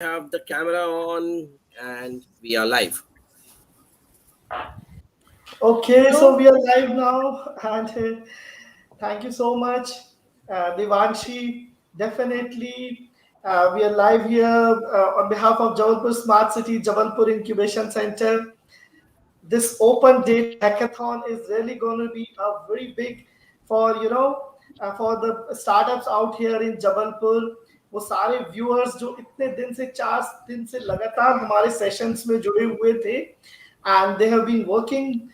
Have the camera on and we are live. Okay, so we are live now, and thank you so much, Devanshi. Definitely, we are live here on behalf of Jabalpur Smart City, Jabalpur Incubation Center. This open data hackathon is really going to be a very big for for the startups out here in Jabalpur. वो सारे viewers जो इतने दिन से 4 दिन से लगातार हमारे सेशंस में जुड़े हुए थे and they have been working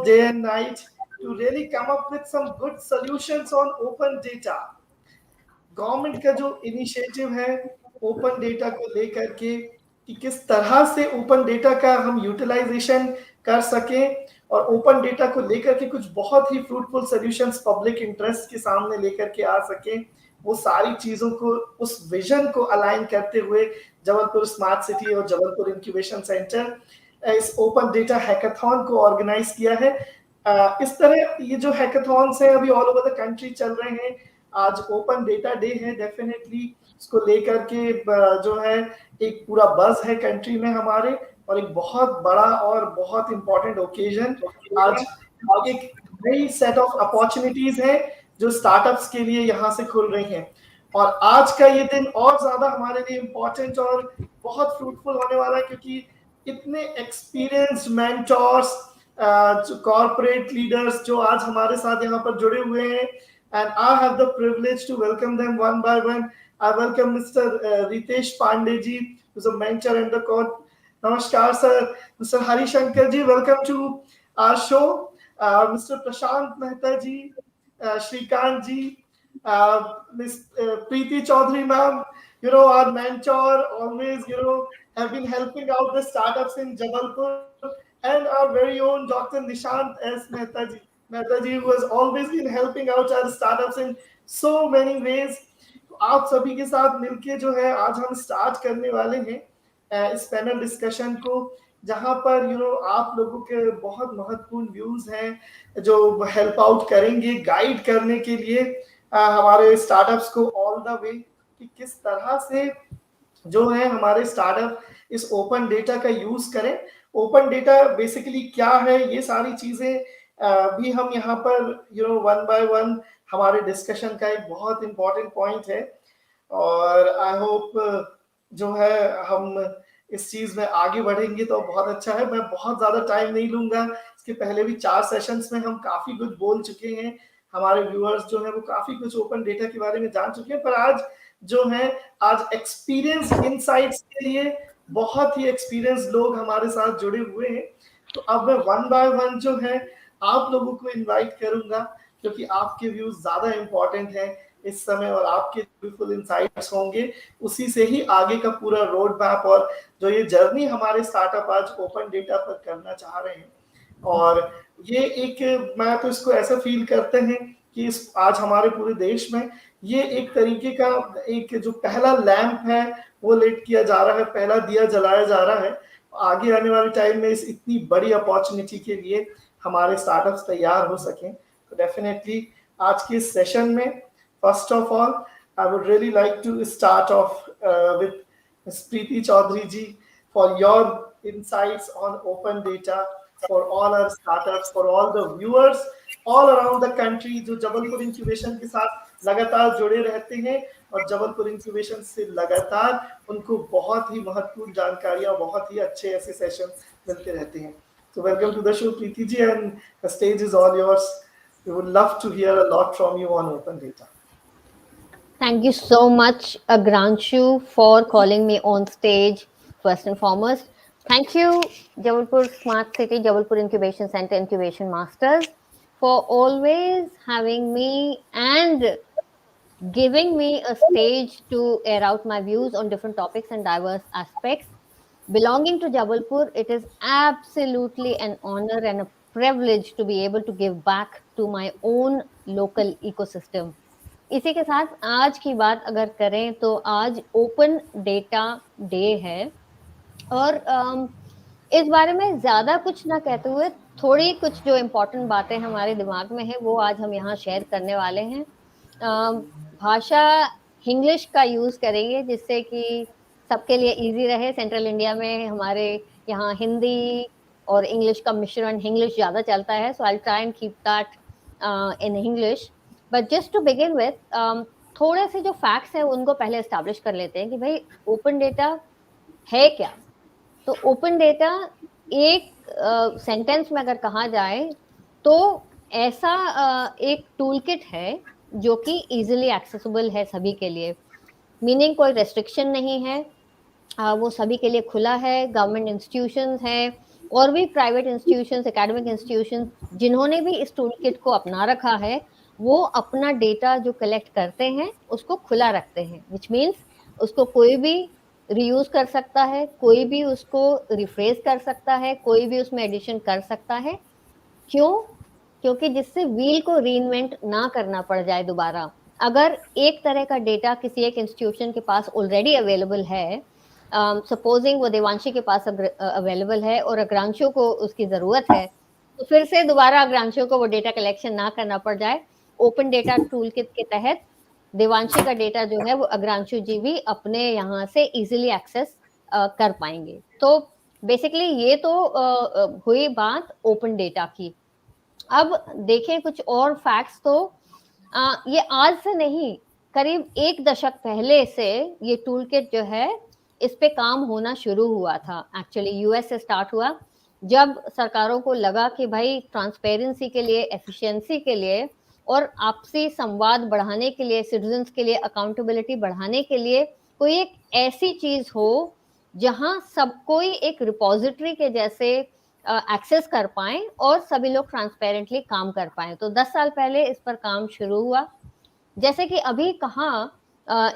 day and night to really come up with some good solutions on open data. Government का जो इनिशिएटिव है ओपन डेटा को लेकर के कि किस तरह से ओपन डेटा का हम यूटिलाइजेशन कर सकें और ओपन डेटा को लेकर के कुछ बहुत ही फ्रूटफुल सॉल्यूशंस पब्लिक इंटरेस्ट के सामने लेकर के आ सकें, वो सारी चीजों को उस विजन को अलाइन करते हुए जबलपुर स्मार्ट सिटी और जबलपुर इंक्यूबेशन सेंटर इस ओपन डेटा हैकाथॉन को ऑर्गेनाइज किया है। इस तरह ये जो हैकाथॉन्स हैं अभी ऑल ओवर द कंट्री चल रहे हैं। आज ओपन डेटा डे है, डेफिनेटली इसको लेकर के जो है एक पूरा बज है कंट्री में हमारे, और एक बहुत बड़ा और बहुत इंपॉर्टेंट ओकेजन आज एक नई सेट ऑफ अपॉर्चुनिटीज है जो स्टार्टअप्स के लिए यहाँ से खुल रही हैं। और आज का ये दिन और ज्यादा हमारे लिए इम्पोर्टेंट और बहुत फ्रूटफुल होने वाला है क्योंकि इतने एक्सपीरियंस्ड मेंटोर्स जो कॉर्पोरेट लीडर्स जो आज हमारे साथ यहाँ पर जुड़े हुए हैं, and I have the privilege to welcome them one by one. I welcome Mr. Ritesh Pandey ji, who's a mentor and the coach. Namaskar, sir. Mr. Hari Shankar ji, welcome to our show. Mr. Prashant Mehta ji, Shrikant ji, Ms. Preeti Chaudhary ma'am, our mentor, always, have been helping out the startups in Jabalpur, and our very own Dr. Nishant S. Mehta ji, who has always been helping out our startups in so many ways. तो आप सभी के साथ मिलके जो है आज हम स्टार्ट करने वाले हैं इस पैनल डिस्कशन को, जहां पर आप लोगों के बहुत महत्वपूर्ण व्यूज हैं जो हेल्प आउट करेंगे गाइड करने के लिए हमारे स्टार्टअप्स को ऑल द वे कि किस तरह से जो है हमारे स्टार्टअप इस ओपन डेटा का यूज करें। ओपन डेटा बेसिकली क्या है, ये सारी चीजें भी हम यहाँ पर वन बाय वन हमारे डिस्कशन का एक बहुत इंपॉर्टेंट पॉइंट है। और आई होप जो है हम इस चीज में आगे बढ़ेंगे तो बहुत अच्छा है। मैं बहुत ज्यादा टाइम नहीं लूंगा, इसके पहले भी 4 सेशंस में हम काफी कुछ बोल चुके हैं, हमारे व्यूअर्स जो है वो काफी कुछ ओपन डेटा के बारे में जान चुके हैं। पर आज जो है आज एक्सपीरियंस इनसाइट्स के लिए बहुत ही एक्सपीरियंस लोग हमारे साथ जुड़े हुए हैं। तो अब मैं वन बाय वन जो है आप लोगों को इनवाइट करूंगा क्योंकि आपके व्यूज ज्यादा इंपॉर्टेंट हैं इस समय और आपके ब्यूटीफुल इनसाइट्स होंगे, उसी से ही आगे का पूरा रोड मैप और जो ये जर्नी हमारे स्टार्टअप आज ओपन डेटा पर करना चाह रहे हैं। और ये एक मैं तो इसको ऐसा फील करते हैं कि इस आज हमारे पूरे देश में ये एक तरीके का एक जो पहला लैंप है वो लेट किया जा रहा है, पहला दिया जलाया जा रहा है। आगे आने वाले टाइम में इस इतनी बड़ी अपॉर्चुनिटी के लिए हमारे स्टार्टअप्स तैयार हो सकें। तो डेफिनेटली आज के सेशन में first of all I would really like to start off with Ms. Preeti Chaudhary ji for your insights on open data for all our startups, for all the viewers all around the country जो Jabalpur incubation के साथ लगातार जुड़े रहते हैं और Jabalpur incubation से लगातार उनको बहुत ही महत्वपूर्ण जानकारियां बहुत ही अच्छे ऐसे सेशन मिलते रहते हैं। So welcome to the show, Preeti ji, and the stage is all yours. We would love to hear a lot from you on open data. Thank you so much, Agranshu, for calling me on stage. First and foremost, thank you, Jabalpur Smart City, Jabalpur Incubation Centre, Incubation Masters, for always having me and giving me a stage to air out my views on different topics and diverse aspects. Belonging to Jabalpur, it is absolutely an honor and a privilege to be able to give back to my own local ecosystem. इसी के साथ आज की बात अगर करें तो आज ओपन डेटा डे है और इस बारे में ज्यादा कुछ ना कहते हुए थोड़ी कुछ जो इम्पोर्टेंट बातें हमारे दिमाग में है वो आज हम यहाँ शेयर करने वाले हैं। भाषा इंग्लिश का यूज करेंगे जिससे कि सबके लिए इजी रहे। सेंट्रल इंडिया में हमारे यहाँ हिंदी और इंग्लिश का मिश्रण, इंग्लिश ज़्यादा चलता है, so I try and keep that in English. But just to begin with, थोड़े से जो फैक्ट्स हैं उनको पहले एस्टैब्लिश कर लेते हैं कि भाई ओपन डेटा है क्या। तो ओपन डेटा एक सेंटेंस में अगर कहा जाए तो ऐसा एक टूल किट है जो कि इजीली एक्सेसिबल है सभी के लिए, मीनिंग कोई रेस्ट्रिक्शन नहीं है। वो सभी के लिए खुला है। गवर्नमेंट इंस्टीट्यूशंस हैं और भी प्राइवेट इंस्टीट्यूशंस, एकेडमिक इंस्टीट्यूशंस जिन्होंने भी इस टूल किट को अपना रखा है, वो अपना डेटा जो कलेक्ट करते हैं उसको खुला रखते हैं, विच मीन्स उसको कोई भी रीयूज कर सकता है, कोई भी उसको रिफ्रेश कर सकता है, कोई भी उसमें एडिशन कर सकता है। क्यों? क्योंकि जिससे व्हील को रीइन्वेंट ना करना पड़ जाए दोबारा। अगर एक तरह का डेटा किसी एक इंस्टीट्यूशन के पास ऑलरेडी अवेलेबल है, सपोजिंग वो देवांशी के पास अवेलेबल है और अग्रांशु को उसकी जरूरत है, तो फिर से दोबारा अग्रांशु को वो डेटा कलेक्शन ना करना पड़ जाए। ओपन डेटा टूल किट के तहत देवांशी का डेटा जो है वो अग्रांशु जी भी अपने यहाँ से इजीली एक्सेस कर पाएंगे। तो बेसिकली ये तो हुई बात ओपन डेटा की। अब देखें कुछ और फैक्ट्स। तो ये आज से नहीं, करीब एक दशक पहले से ये टूल किट जो है इस पे काम होना शुरू हुआ था। एक्चुअली यूएस से स्टार्ट हुआ, जब सरकारों को लगा कि भाई ट्रांसपेरेंसी के लिए, एफिशिएंसी के लिए और आपसी संवाद बढ़ाने के लिए, सिटीजन्स के लिए अकाउंटेबिलिटी बढ़ाने के लिए कोई एक ऐसी चीज हो जहां सब कोई एक रिपोजिटरी के जैसे एक्सेस कर पाए और सभी लोग ट्रांसपेरेंटली काम कर पाए। तो 10 साल पहले इस पर काम शुरू हुआ। जैसे कि अभी कहा,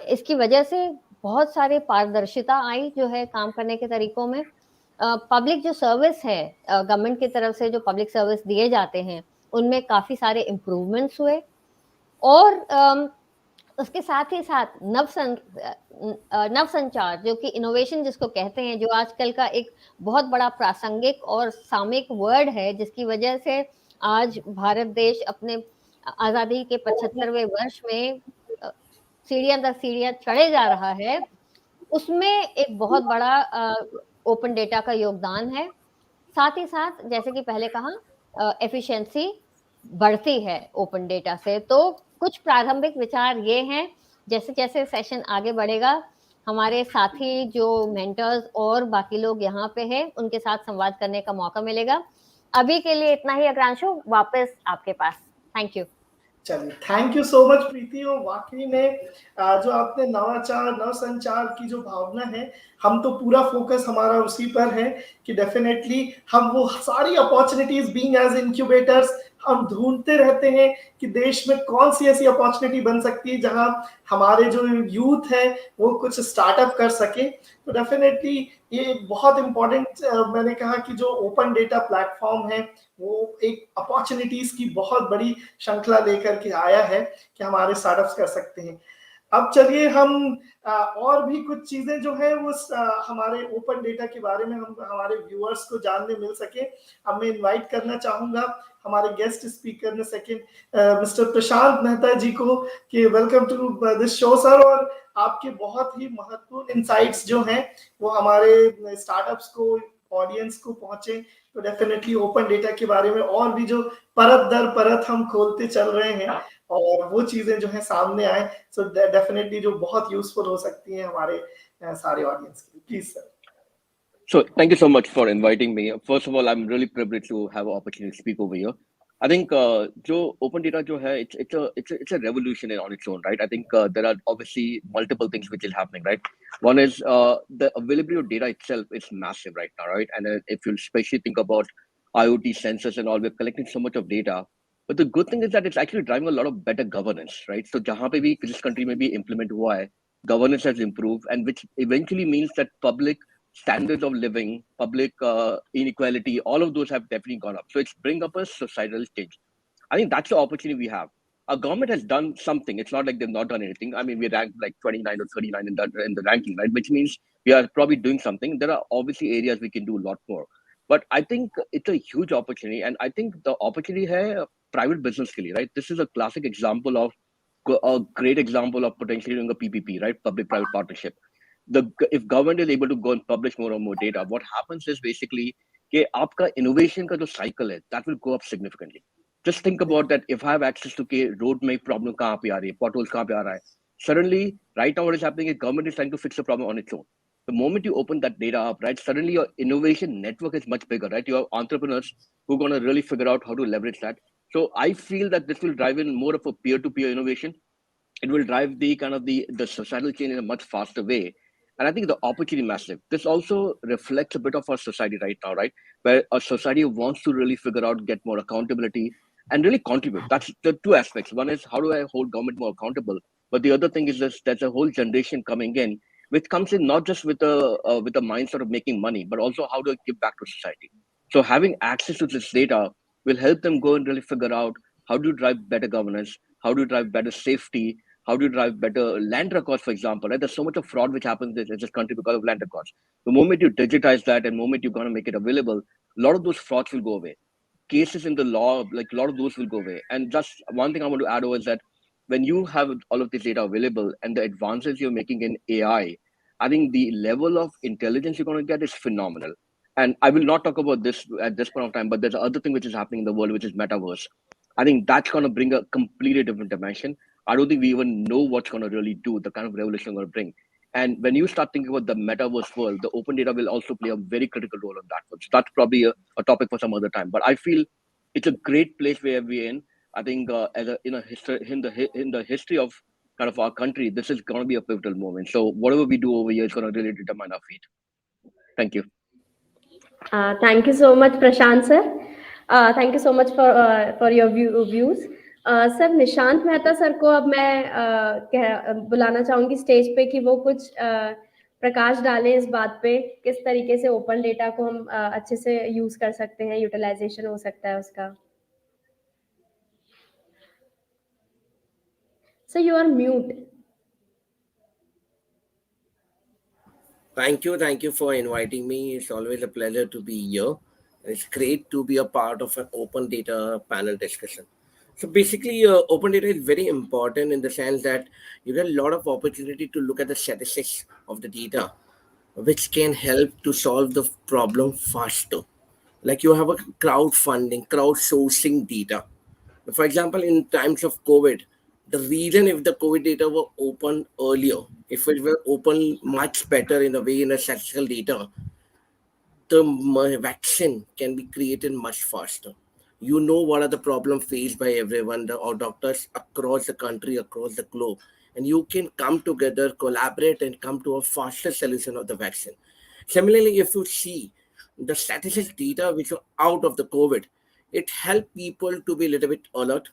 इसकी वजह से बहुत सारी पारदर्शिता आई जो है काम करने के तरीकों में। पब्लिक जो सर्विस है, गवर्नमेंट की तरफ से जो पब्लिक सर्विस दिए जाते हैं, उनमें काफी सारे इम्प्रूवमेंट्स हुए। और उसके साथ ही साथ नव संचार, जो कि इनोवेशन जिसको कहते हैं, जो आजकल का एक बहुत बड़ा प्रासंगिक और सामयिक वर्ड है, जिसकी वजह से आज भारत देश अपने आजादी के 75वें वर्ष में सीढ़ियां दर सीढ़ियां चढ़े जा रहा है, उसमें एक बहुत बड़ा ओपन डेटा का योगदान है। साथ ही साथ जैसे कि पहले कहा, एफिशिएंसी बढ़ती है ओपन डेटा से। तो कुछ प्रारंभिक विचार ये हैं। जैसे जैसे सेशन आगे बढ़ेगा, हमारे साथी जो मेंटर्स और बाकी लोग यहाँ पे हैं, उनके साथ संवाद करने का मौका मिलेगा। अभी के लिए इतना ही। अग्रांशु, वापस आपके पास। Thank you. चलिए, thank you so much Preeti. और वाकई में जो आपने नवाचार, नव संचार की जो भावना है, हम तो पूरा फोकस हमारा उसी पर है कि डेफिनेटली हम वो सारी अपॉर्चुनिटीज बीइंग एज इंक्यूबेटर्स हम ढूंढते रहते हैं कि देश में कौन सी ऐसी अपॉर्चुनिटी बन सकती है जहां हमारे जो यूथ है वो कुछ स्टार्टअप कर सके। तो डेफिनेटली ये बहुत इंपॉर्टेंट, मैंने कहा कि जो ओपन डेटा प्लेटफॉर्म है वो एक अपॉर्चुनिटीज की बहुत बड़ी श्रृंखला लेकर के आया है कि हमारे स्टार्टअप्स कर सकते हैं। अब चलिए हम और भी कुछ चीजें जो है वो हमारे ओपन डेटा के बारे में हम हमारे व्यूअर्स को जानने मिल सके। अब मैं इनवाइट करना चाहूंगा हमारे गेस्ट स्पीकर में सेकंड मिस्टर प्रशांत मेहता जी को कि welcome to this show sir. और आपके बहुत ही महत्वपूर्ण इंसाइट्स जो हैं वो हमारे स्टार्टअप्स को, ऑडियंस को पहुंचे। तो डेफिनेटली ओपन डेटा के बारे में और भी जो परत दर परत हम खोलते चल रहे हैं और वो चीजें जो है सामने आए, सो डेफिनेटली जो बहुत यूजफुल हो सकती हैं हमारे सारे ऑडियंस के लिए। Please sir. So thank you so much for inviting me. First of all, I'm really privileged to have an opportunity to speak over here. I think जो open data जो है, it's a revolution on its own, right? I think there are obviously multiple things which is happening, right? One is the availability of data itself is massive right now, right? And if you especially think about IoT sensors and all, we're collecting so much of data. But the good thing is that it's actually driving a lot of better governance, right? So जहाँ पे भी जिस country में भी implement हुआ है, governance has improved, and which eventually means that public standards of living, public inequality, all of those have definitely gone up. So it's bring up a societal change. I think that's the opportunity we have. Our government has done something. It's not like they've not done anything. I mean, we ranked like 29 or 39 in the ranking, right? Which means we are probably doing something. There are obviously areas we can do a lot more. But I think it's a huge opportunity. And I think the opportunity here, private business, right? This is a classic example of a great example of potentially doing a PPP, right? Public-private partnership. if government is able to go and publish more and more data, what happens is basically कि आपका innovation का जो cycle है, that will go up significantly. Just think about that. If I have access to कि road में problem कहाँ पे आ रही है, potholes कहाँ पे आ रहा है, suddenly right now what is happening is government is trying to fix the problem on its own. The moment you open that data up, right, suddenly your innovation network is much bigger, right? You have entrepreneurs who are going to really figure out how to leverage that. So I feel that this will drive in more of a peer-to-peer innovation. It will drive the kind of the societal change in a much faster way. And I think the opportunity massive. This also reflects a bit of our society right now, right? Where a society wants to really figure out, get more accountability, and really contribute. That's the two aspects. One is how do I hold government more accountable? But the other thing is this: there's a whole generation coming in, which comes in not just with a mindset of making money, but also how do I give back to society. So having access to this data will help them go and really figure out how do you drive better governance, how do you drive better safety, how do you drive better land records, for example, right? There's so much of fraud which happens in this country because of land records. The moment you digitize that and the moment you're going to make it available, a lot of those frauds will go away. Cases in the law, like a lot of those will go away. And just one thing I want to add over is that when you have all of this data available and the advances you're making in I think the level of intelligence you're going to get is phenomenal. And I will not talk about this at this point of time, but there's another thing which is happening in the world, which is metaverse. I think that's going to bring a completely different dimension. I don't think we even know what's going to really do, the kind of revolution going to bring. And when you start thinking about the metaverse world, the open data will also play a very critical role on that one. So that's probably a topic for some other time. But I feel it's a great place where we're in. I think as a in a history in the history of kind of our country, this is going to be a pivotal moment. So whatever we do over here is going to really determine our fate. Thank you. Thank you so much, Prashant sir. Thank you so much for your views. Sir Nishant Mehta sir को अब मैं बुलाना चाहूंगी stage पे कि वो कुछ प्रकाश डालें इस बात पे किस तरीके से ओपन डेटा को हम अच्छे से यूज कर सकते हैं, यूटिलाइजेशन हो सकता है उसका. Sir you are mute. Thank you for inviting me. It's always a pleasure to be here. It's great to be a part of an open data panel discussion. So basically, open data is very important in the sense that you get a lot of opportunity to look at the statistics of the data, which can help to solve the problem faster. Like you have a crowdfunding, crowdsourcing data. For example, in times of COVID, the reason if the COVID data were open earlier, if it were open much better in a way in a statistical data, the vaccine can be created much faster. You know what are the problems faced by everyone, or doctors across the country, across the globe, and you can come together, collaborate, and come to a faster solution of the vaccine. Similarly, if you see the statistical data which are out of the COVID, it helped people to be a little bit alert.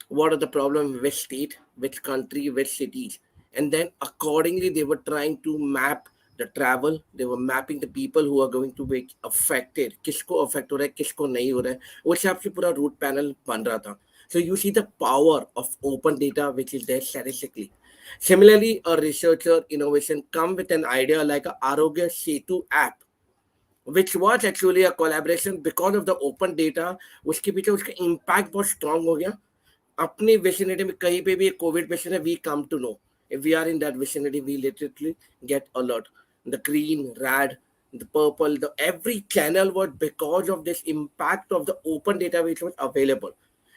What are the problems, which state, which country, which cities, and then accordingly they were trying to map the travel. They were mapping the people who are going to be affected, किसको affect हो रहा है, किसको नहीं हो रहा है, उस हिसाब से पूरा route panel बन रहा था. So you see the power of open data which is there statistically. Similarly, a researcher innovation come with an idea like a Arogya Setu app, which was actually a collaboration because of the open data. उसके पीछे उसका impact बहुत strong हो गया. अपने vicinity में कहीं पे भी COVID patient है, we come to know. If we are in that vicinity, we literally get alert. The green, red, the purple, the every channel was because of this impact of the open data which was available.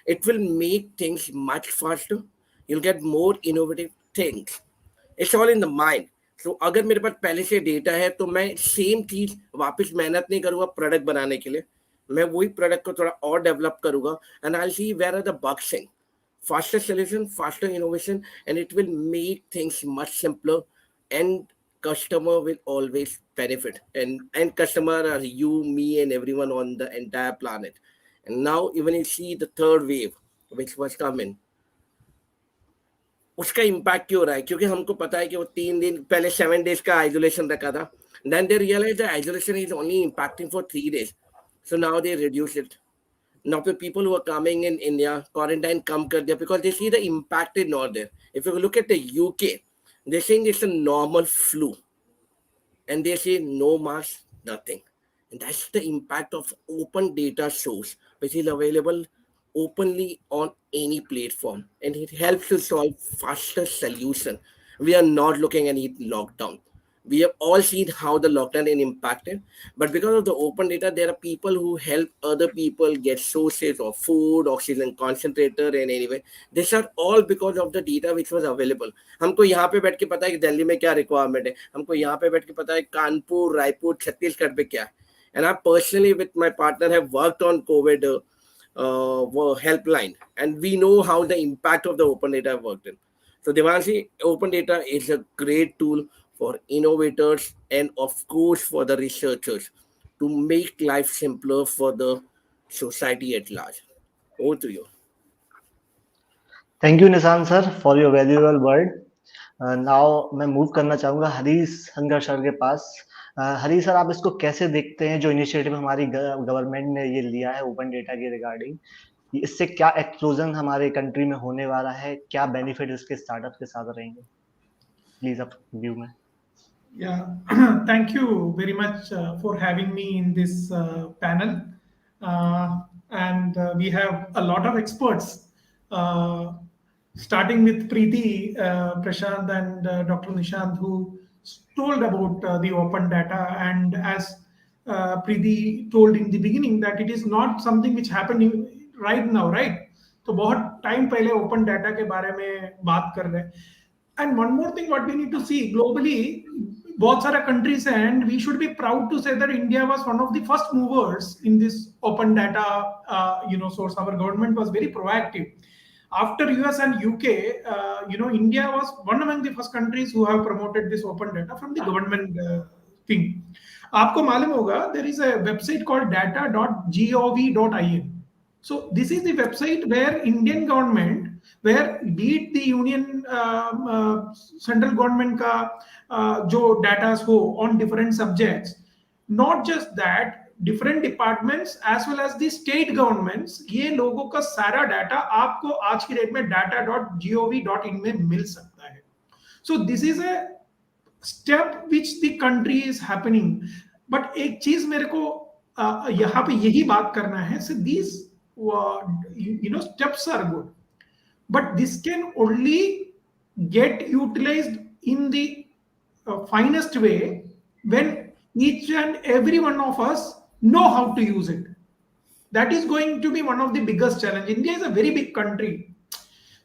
It will make things much faster. You'll get more innovative things. It's all in the mind. So अगर मेरे पास पहले से data है तो मैं same चीज वापस मेहनत नहीं करूंगा प्रोडक्ट बनाने के लिए. मैं वही प्रोडक्ट को थोड़ा और डेवलप करूंगा and I'll see where are the bugs in. Faster solution, faster innovation, and it will make things much simpler, and customer will always benefit. And customer are you, me, and everyone on the entire planet. And now even you see the third wave which was coming, उसका impact क्यों हो रहा है? क्योंकि हमको पता है कि वो 3 दिन पहले 7 days का आइसोलेशन रखा था. Then they realized the isolation is only impacting for 3 days. So now they reduce it. Now the people who are coming in India, quarantine come kar diya because they see the impact is not there. If you look at the UK, they're saying it's a normal flu. And they say no mask, nothing. And that's the impact of open data source, which is available openly on any platform. And it helps to solve faster solution. We are not looking at any lockdown. We have all seen how the lockdown is impacted, but because of the open data, there are people who help other people get sources of food, oxygen concentrator, and anyway, these are all because of the data which was available. हमको यहाँ पे बैठ के पता है कि दिल्ली में क्या रिक्वायरमेंट है, हमको यहाँ पे बैठ के पता है कानपुर, रायपुर, छत्तीसगढ़ पे क्या है. And I personally, with my partner, have worked on COVID helpline, and we know how the impact of the open data worked in. So Devanshi, open data is a great tool for innovators and of course for the researchers to make life simpler for the society at large. Over to you. Thank you Nishan sir for your valuable word. Now मैं move करना चाहूंगा Harish hunger sir के पास. Harish sir, आप इसको कैसे देखते हैं जो इनिशिएटिव हमारी गवर्नमेंट ने ये लिया है ओपन डेटा के रिगार्डिंग? इससे क्या एक्सप्लोजन हमारे कंट्री में होने वाला है, क्या बेनिफिट इसके स्टार्टअप के साथ रहेंगे? प्लीज आप व्यू में. Yeah, thank you very much for having me in this panel. And we have a lot of experts, starting with Preeti, Prashant, and Dr. Nishant, who told about the open data. And as Preeti told in the beginning, that it is not something which happened right now, right? तो बहुत time पहले open data के बारे में बात कर रहे हैं. And one more thing, what we need to see globally, बहुत सारे countries हैं, and we should be proud to say that India was one of the first movers in this open data, source. Our government was very proactive. After US and UK, India was one among the first countries who have promoted this open data from the government thing. आपको मालूम होगा, there is a website called data.gov.in. So this is the website where Indian government, where be it the union central government का जो data हो on different subjects, not just that, different departments as well as the state governments, ये लोगों का सारा data आपको आज की डेट में data.gov.in में मिल सकता है. So this is a step which the country is happening. But एक चीज मेरे को यहाँ पे यही बात करना है. So these steps are good, but this can only get utilized in the finest way when each and every one of us know how to use it. That is going to be one of the biggest challenge. India is a very big country.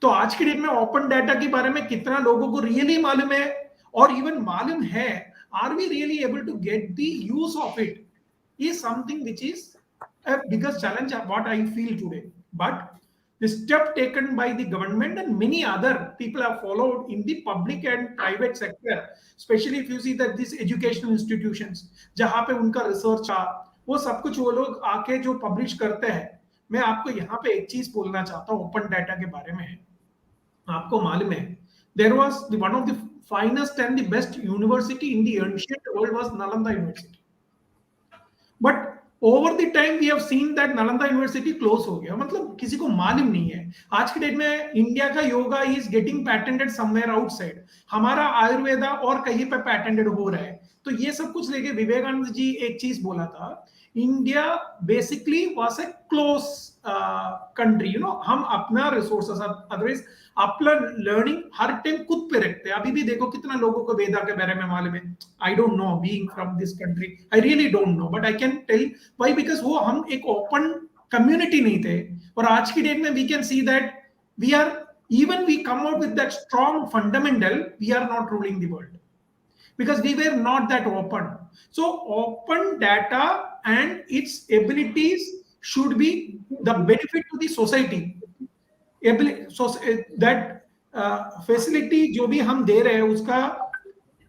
तो आज की date में open data के बारे में कितना लोगों को रियली मालूम है, और इवन मालूम है, are we really able to get the use of it, is something which is a biggest challenge of what I feel today. But the step taken by the government and many other people have followed in the public and private sector, especially if you see that these educational institutions जहाँ पे उनका research वो सब कुछ वो लोग आके जो पब्लिश करते हैं. मैं आपको यहाँ पे एक चीज बोलना चाहता हूँ ओपन डाटा के बारे में. आपको मालूम है, there was one of the finest and the best university in the ancient world was Nalanda University. But over the time we have seen that Nalanda University close हो गया. मतलब किसी को मालूम नहीं है. आज की डेट में इंडिया का yoga is getting patented somewhere outside. हमारा आयुर्वेदा और कहीं पे patented हो रहा है. तो ये सब कुछ लेके विवेकानंद जी एक चीज बोला था, India basically was a close country. हम अपना रिसोर्सेस, अदरवाइज अपना लर्निंग हर टाइम खुद पे रखते हैं. अभी भी देखो कितना लोगों को वेदा के बारे में मालूम है. I don't know, being from this country I really don't know, but I can tell why, because वो हम एक ओपन कम्युनिटी नहीं थे. और आज की डेट में we can see that we are, even we come out with that strong fundamental, we are not ruling the world because we were not that open. So open data and its abilities should be the benefit to the society. So that facility जो भी हम दे रहे हैं उसका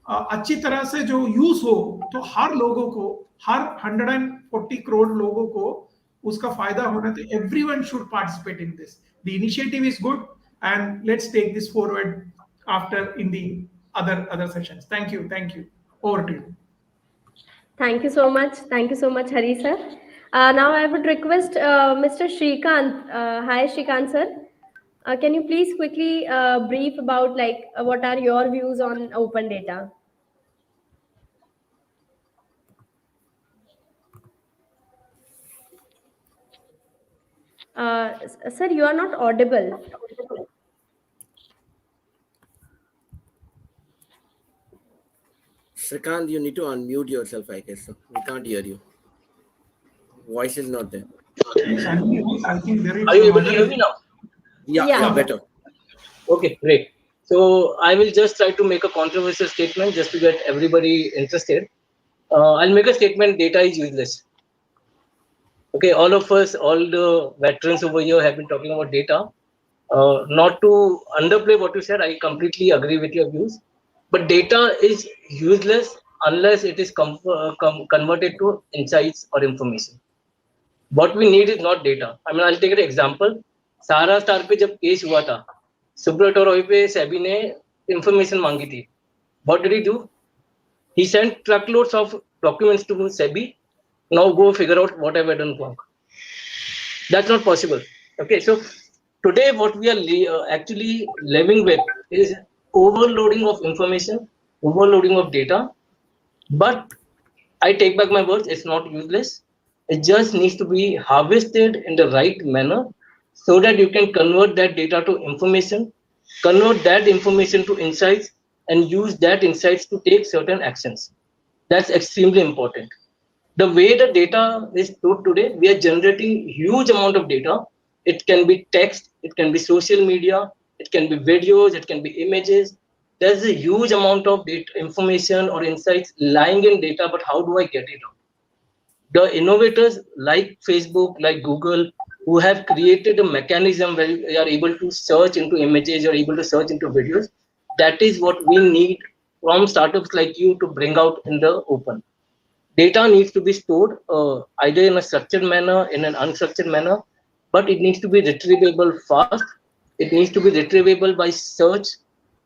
अच्छी तरह से जो यूज हो, तो हर लोगों को, हर 140 करोड़ लोगों को उसका फायदा होना. तो everyone should participate in this. The initiative is good, and let's take this forward after in the other sessions. Thank you. Over to you. Thank you so much. Thank you so much, Hari sir. Now I would request Mr. Shrikant. Hi, Shrikant sir. Can you please quickly brief about what are your views on open data? Sir, you are not audible. Srikant, you need to unmute yourself, I guess. So we can't hear you. Voice is not there. It's Andy, right? I think there is Are you some able to other. hear me now? Yeah, Yeah. yeah, Yeah. better. Okay, great. So I will just try to make a controversial statement just to get everybody interested. I'll make a statement: data is useless. Okay, all of us, all the veterans over here have been talking about data. Not to underplay what you said, I completely agree with your views. But data is useless unless it is converted to insights or information. What we need is not data. I mean, I'll take an example. सारा star पे जब case हुआ था, सुब्रत रॉय पे सेबी ने information मांगी थी. What did he do? He sent truckloads of documents to SEBI. Now go figure out what I've done wrong. That's not possible. Okay, so today what we are actually living with is overloading of information, overloading of data. But I take back my words, it's not useless. It just needs to be harvested in the right manner so that you can convert that data to information, convert that information to insights, and use that insights to take certain actions. That's extremely important. The way the data is stored today, we are generating huge amount of data. It can be text, it can be social media, it can be videos, it can be images. There's a huge amount of data, information or insights lying in data, but how do I get it out? The innovators like Facebook, like Google, who have created a mechanism where you are able to search into images, you're able to search into videos. That is what we need from startups like you to bring out in the open. Data needs to be stored either in a structured manner, in an unstructured manner, but it needs to be retrievable fast. It needs to be retrievable by search,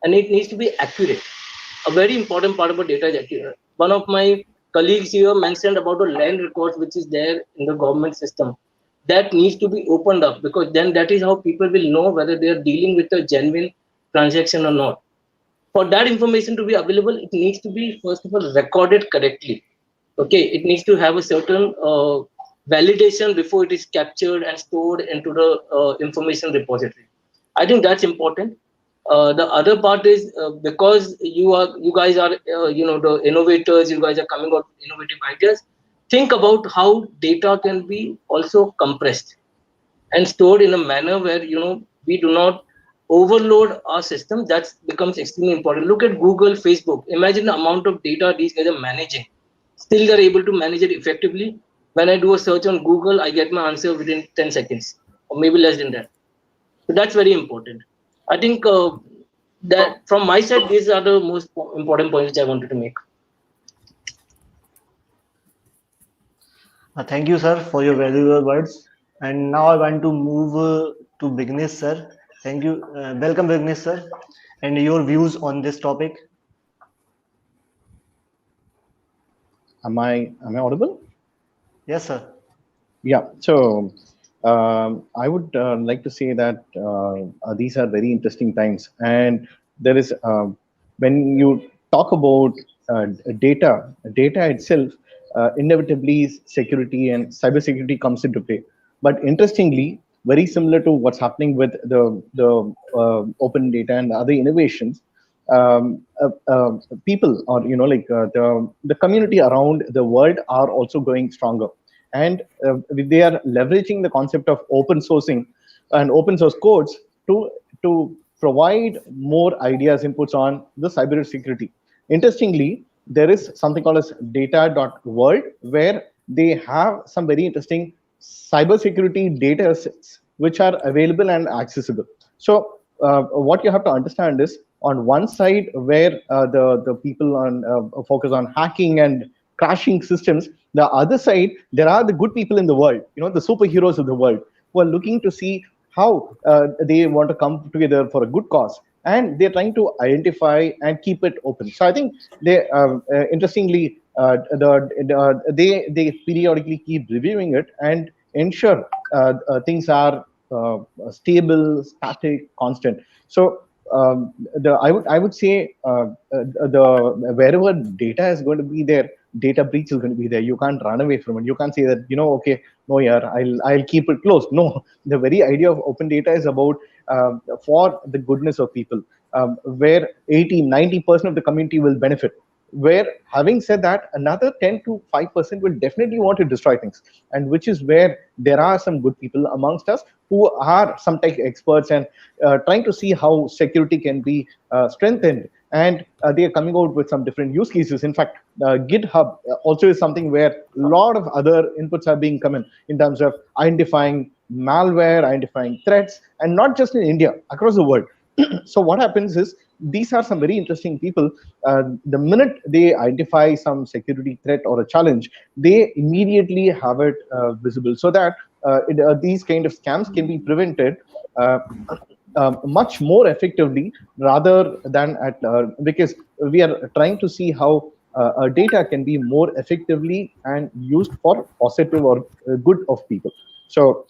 and it needs to be accurate. A very important part about data is accurate. One of my colleagues here mentioned about the land records which is there in the government system. That needs to be opened up because then that is how people will know whether they are dealing with a genuine transaction or not. For that information to be available, it needs to be first of all recorded correctly. Okay, it needs to have a certain validation before it is captured and stored into the information repository. I think that's important. The other part is because you guys are the innovators, you guys are coming out with innovative ideas. Think about how data can be also compressed and stored in a manner where we do not overload our system. That becomes extremely important. Look at Google, Facebook. Imagine the amount of data these guys are managing. Still they're able to manage it effectively. When I do a search on Google, I get my answer within 10 seconds or maybe less than that. So that's very important. I think that from my side, these are the most important points which I wanted to make. Thank you, sir, for your valuable words. And now I want to move to Vignesh, sir. Thank you. Welcome, Vignesh, sir. And your views on this topic. Am I audible? Yes, sir. Yeah. So I would like to say that these are very interesting times, and there is when you talk about data itself, inevitably security and cybersecurity comes into play. But interestingly, very similar to what's happening with the open data and other innovations, people or the community around the world are also going stronger, and they are leveraging the concept of open sourcing and open source codes to provide more ideas inputs on the cyber security. Interestingly, there is something called as data.world where they have some very interesting cybersecurity data sets which are available and accessible. So what you have to understand is, on one side where the people on focus on hacking and crashing systems, the other side there are the good people in the world, the superheroes of the world, who are looking to see how they want to come together for a good cause, and they're trying to identify and keep it open. So I think they interestingly they periodically keep reviewing it and ensure things are stable, static, constant. So I would say the wherever data is going to be there, data breach is going to be there. You can't run away from it. You can't say that okay, no, yeah, I'll keep it closed. No, the very idea of open data is about for the goodness of people, where 80-90% of the community will benefit. where, having said that, another 10 to 5% will definitely want to destroy things, and which is where there are some good people amongst us who are some tech experts and trying to see how security can be strengthened, and they are coming out with some different use cases. In fact, GitHub also is something where a lot of other inputs are being come in terms of identifying malware, identifying threats, and not just in India, across the world. So what happens is, these are some very interesting people. The minute they identify some security threat or a challenge, they immediately have it visible, so that these kind of scams can be prevented uh, much more effectively, rather than at because we are trying to see how data can be more effectively and used for positive or good of people. So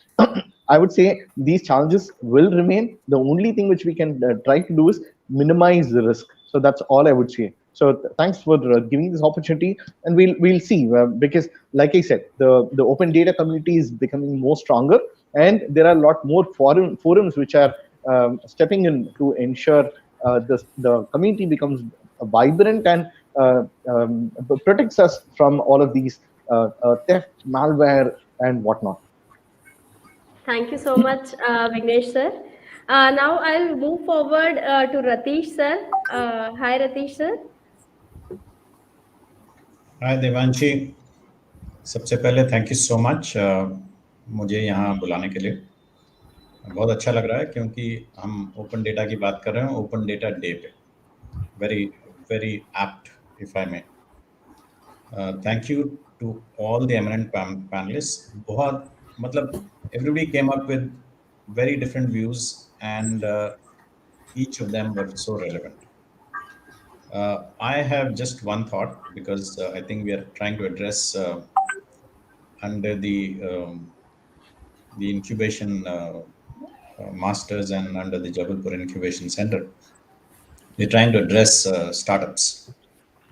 I would say these challenges will remain. The only thing which we can try to do is minimize the risk. So that's all I would say. So thanks for giving this opportunity, and we'll see, because, like I said, the open data community is becoming more stronger, and there are a lot more forums which are stepping in to ensure the community becomes vibrant and protects us from all of these theft, malware, and whatnot. Thank you so much, Vignesh sir. Now I'll move forward to Ratish sir. Hi, Ratish sir. हाय देवांशी, सबसे पहले thank you so much मुझे यहाँ बुलाने के लिए। बहुत अच्छा लग रहा है क्योंकि हम ओपन डेटा की बात कर रहे हैं ओपन डेटा डे पे। Very very apt if I may. Thank you to all the eminent panelist. बहुत मतलब everybody came up with very different views, and each of them were so relevant. I have just one thought, because I think we are trying to address under the incubation masters and under the Jabalpur Incubation Centre, we're trying to address startups.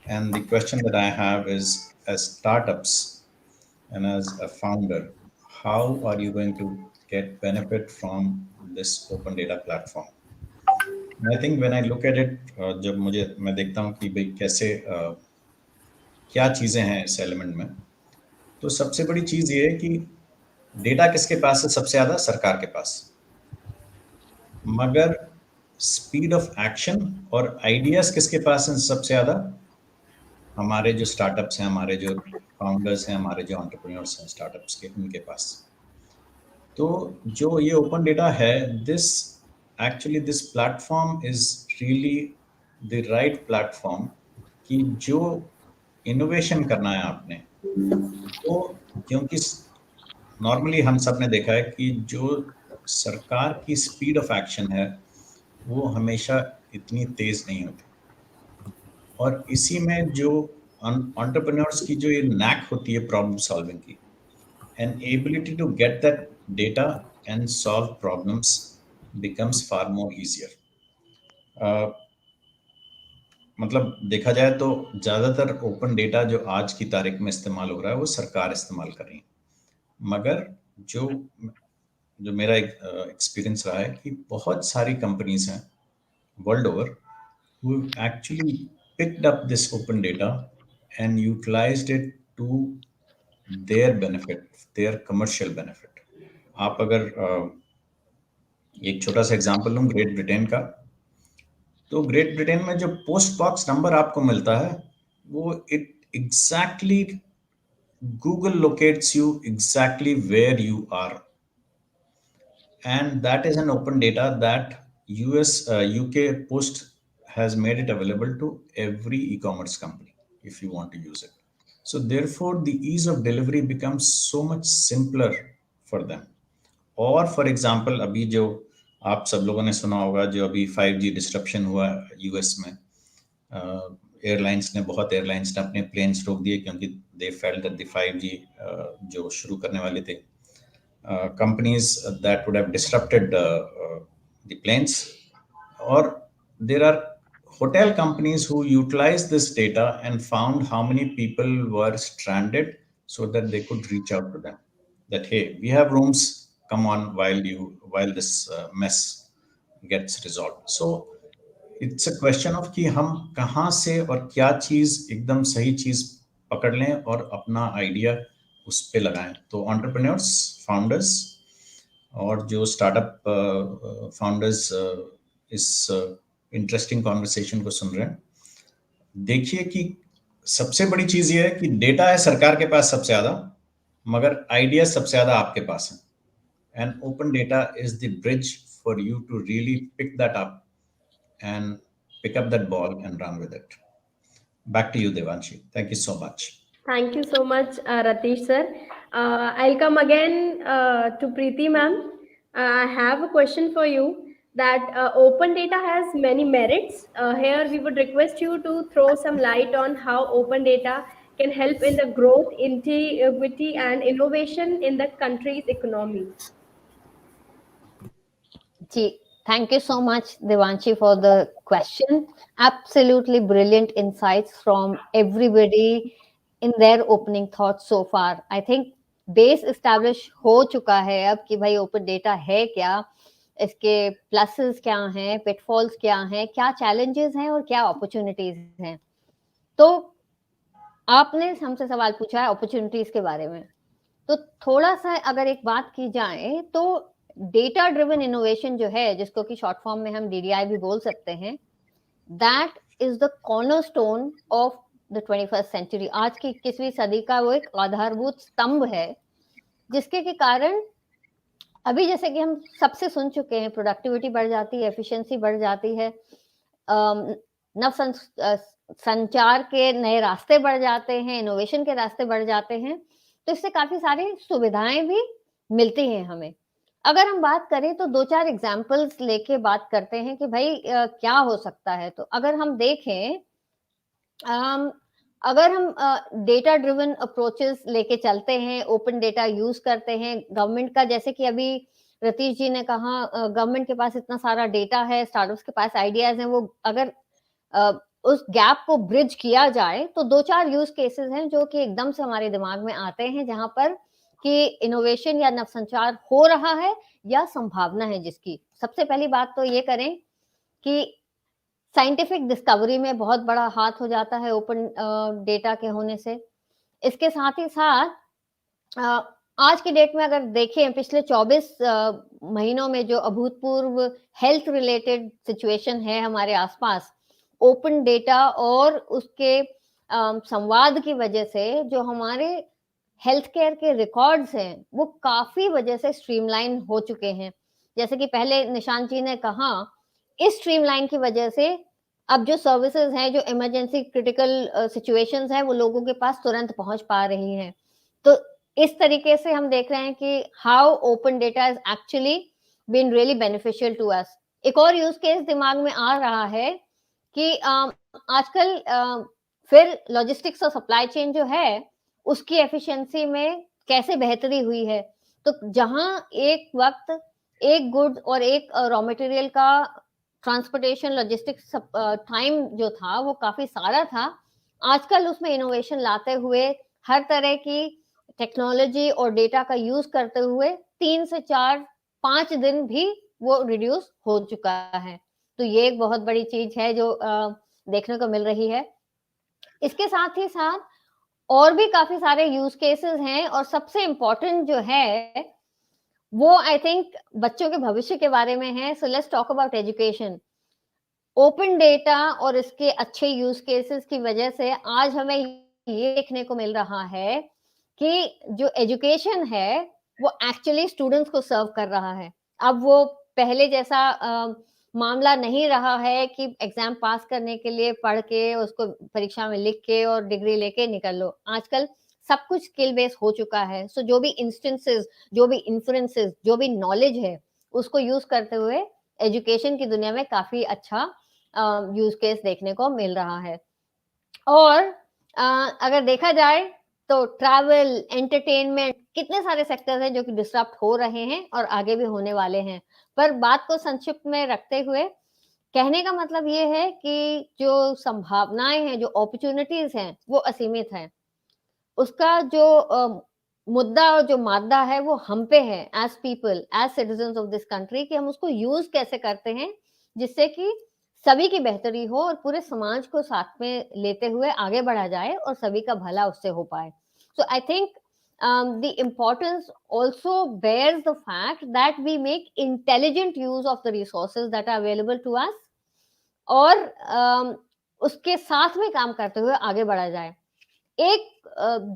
And the question that I have is, as startups and as a founder, how are you going to get benefit from this open data platform? I think when I look at it, जब मैं देखता हूँ कि भाई कैसे क्या चीज़ें हैं इस एलिमेंट में, तो सबसे बड़ी चीज़ ये है कि डेटा किसके पास है सबसे ज़्यादा? सरकार के पास। मगर स्पीड ऑफ एक्शन और आइडियाज़ किसके पास हैं सबसे ज़्यादा? हमारे जो स्टार्टअप्स हैं, हमारे जो फाउंडर्स हैं, हमारे जो एंटरप्रेन्योर्स हैं स्टार्टअप्स के, उनके पास। तो जो ये ओपन डेटा है, this platform is really the right platform कि जो इनोवेशन करना है आपने, तो क्योंकि नॉर्मली हम सब ने देखा है कि जो सरकार की स्पीड ऑफ एक्शन है वो हमेशा इतनी तेज नहीं होती, और इसी में जो एंटरप्रेन्योर्स की जो ये नैक होती है प्रॉब्लम सॉल्विंग की, and ability to get that data and solve problems becomes far more easier. मतलब देखा जाए तो ज़्यादातर ओपन डेटा जो आज की तारीख में इस्तेमाल हो रहा है वो सरकार इस्तेमाल कर रही है, मगर जो मेरा एक्सपीरियंस रहा है कि बहुत सारी कंपनीज हैं world over who actually picked up this open data and utilized it to their benefit, their commercial benefit. आप अगर एक छोटा सा एग्जांपल लूँ ग्रेट ब्रिटेन का, तो ग्रेट ब्रिटेन में जो पोस्ट बॉक्स नंबर आपको मिलता है वो it exactly Google locates you exactly where you are, and that is an open data that UK Post has made it available to every e-commerce company if you want to use it. So therefore the ease of delivery becomes so much simpler for them. और for example अभी जो आप सब लोगों ने सुना होगा, जो अभी 5G डिस्ट्रप्शन हुआ यूएस में, बहुत एयरलाइंस ने अपने प्लेन्स रोक दिए क्योंकि they felt that the 5G जो शुरू करने वाले थे, companies that would have disrupted the planes, or there are hotel companies who utilize this data and found how many people were stranded so that they could reach out to them that, hey, we have rooms, come on while this mess gets resolved. So it's a question of कि हम कहाँ से और क्या चीज एकदम सही चीज पकड़ लें और अपना आइडिया उस पे लगाएं। तो एंटरप्रेन्योर्स, फाउंडर्स और जो स्टार्टअप फाउंडर्स इस इंटरेस्टिंग कॉन्वर्सेशन को सुन रहे हैं, देखिए कि सबसे बड़ी चीज ये है कि डेटा है सरकार के पास सबसे ज्यादा, मगर आइडिया सबसे ज्यादा आपके पास है। And open data is the bridge for you to really pick that up and pick up that ball and run with it. Back to you, Devanshi. Thank you so much. Thank you so much, Ratish sir. I'll come again to Preeti ma'am. I have a question for you that open data has many merits. Here we would request you to throw some light on how open data can help in the growth, integrity and innovation in the country's economy. Ji, thank you so much, Devanshi, for the question. Absolutely brilliant insights from everybody in their opening thoughts so far. I think base establish हो चुका है अब कि भाई open data है क्या, इसके pluses क्या हैं, पिटफॉल्स क्या हैं, क्या चैलेंजेस हैं और क्या अपॉर्चुनिटीज हैं। तो आपने हमसे सवाल पूछा है अपॉर्चुनिटीज के बारे में, तो थोड़ा सा अगर एक बात की जाए तो डेटा ड्रिवन इनोवेशन जो है, जिसको कि शॉर्ट फॉर्म में हम डीडीआई भी बोल सकते हैं, that is the cornerstone of the 21st century. आज की 21वीं सदी का वो एक आधारभूत स्तंभ है, जिसके के कारण अभी जैसे कि हम सबसे सुन चुके हैं, प्रोडक्टिविटी बढ़ जाती है, एफिशिएंसी बढ़ जाती है, नव संचार के नए रास्ते बढ़ जाते हैं, इनोवेशन के रास्ते बढ़ जाते हैं, तो इससे काफी सारी सुविधाएं भी मिलती हैं हमें। अगर हम बात करें तो 2-4 एग्जाम्पल्स लेके बात करते हैं कि भाई क्या हो सकता है। तो अगर हम देखें, अगर हम डेटा ड्रिवन अप्रोचेस लेके चलते हैं, ओपन डेटा यूज करते हैं, गवर्नमेंट का, जैसे कि अभी रतीश जी ने कहा, गवर्नमेंट के पास इतना सारा डेटा है, स्टार्टअप्स के पास आइडियाज हैं, वो अगर उस गैप को ब्रिज किया जाए तो 2-4 यूज केसेस हैं जो कि एकदम से हमारे दिमाग में आते हैं, जहां पर कि इनोवेशन या नवसंचार हो रहा है या संभावना है जिसकी। सबसे पहली बात तो ये करें कि साइंटिफिक डिस्कवरी में बहुत बड़ा हाथ हो जाता है ओपन डेटा के होने से। इसके साथ ही साथ आज की डेट में अगर देखें, पिछले 24 महीनों में जो अभूतपूर्व हेल्थ रिलेटेड सिचुएशन है हमारे आसपास, ओपन डेटा और उसके संवाद की वजह से जो हमारे हेल्थ केयर के रिकॉर्ड्स हैं वो काफी वजह से स्ट्रीमलाइन हो चुके हैं। जैसे कि पहले निशांत जी ने कहा, इस स्ट्रीमलाइन की वजह से अब जो सर्विसेज हैं, जो इमरजेंसी क्रिटिकल सिचुएशंस हैं, वो लोगों के पास तुरंत पहुंच पा रही हैं। तो इस तरीके से हम देख रहे हैं कि how open data is actually been really beneficial to us. एक और यूज केस दिमाग में आ रहा है कि आजकल फिर लॉजिस्टिक्स और सप्लाई चेन जो है उसकी एफिशिएंसी में कैसे बेहतरी हुई है। तो जहां एक वक्त एक गुड और एक रॉ मटेरियल का ट्रांसपोर्टेशन लॉजिस्टिक्स टाइम जो था वो काफी सारा था, आजकल उसमें इनोवेशन लाते हुए, हर तरह की टेक्नोलॉजी और डेटा का यूज करते हुए 3 से 4-5 दिन भी वो रिड्यूस हो चुका है। तो ये एक बहुत बड़ी चीज है जो देखने को मिल रही है। इसके साथ ही साथ और भी काफी सारे यूज केसेस हैं, और सबसे इम्पोर्टेंट जो है वो आई थिंक बच्चों के भविष्य के बारे में है। So let's talk about education. Open data और इसके अच्छे यूज केसेस की वजह से आज हमें ये देखने को मिल रहा है कि जो एजुकेशन है वो एक्चुअली स्टूडेंट्स को सर्व कर रहा है। अब वो पहले जैसा मामला नहीं रहा है कि एग्जाम पास करने के लिए पढ़ के उसको परीक्षा में लिख के और डिग्री लेके निकल लो। आजकल सब कुछ स्किल बेस हो चुका है। सो जो भी इंस्टेंसेस, जो भी इन्फ्लुएंसेस, जो भी नॉलेज है, उसको यूज करते हुए एजुकेशन की दुनिया में काफी अच्छा यूज केस देखने को मिल रहा है। और अगर देखा जाए तो ट्रैवल, एंटरटेनमेंट, कितने सारे सेक्टर्स हैं जो कि डिसरप्ट हो रहे हैं और आगे भी होने वाले हैं। पर बात को संक्षिप्त में रखते हुए कहने का मतलब ये है कि जो संभावनाएं हैं, जो अपॉर्चुनिटीज हैं, वो असीमित हैं। उसका जो मुद्दा और जो मादा है वो हम पे है, as people, as citizens of this country, कि हम उसको यूज कैसे करते हैं जिससे कि सभी की बेहतरी हो और पूरे समाज को साथ में लेते हुए आगे बढ़ा जाए और सभी का भला उससे हो पाए. So I think the importance also bears the fact that we make intelligent use of the resources that are available to us और उसके साथ में काम करते हुए आगे बढ़ा जाए. एक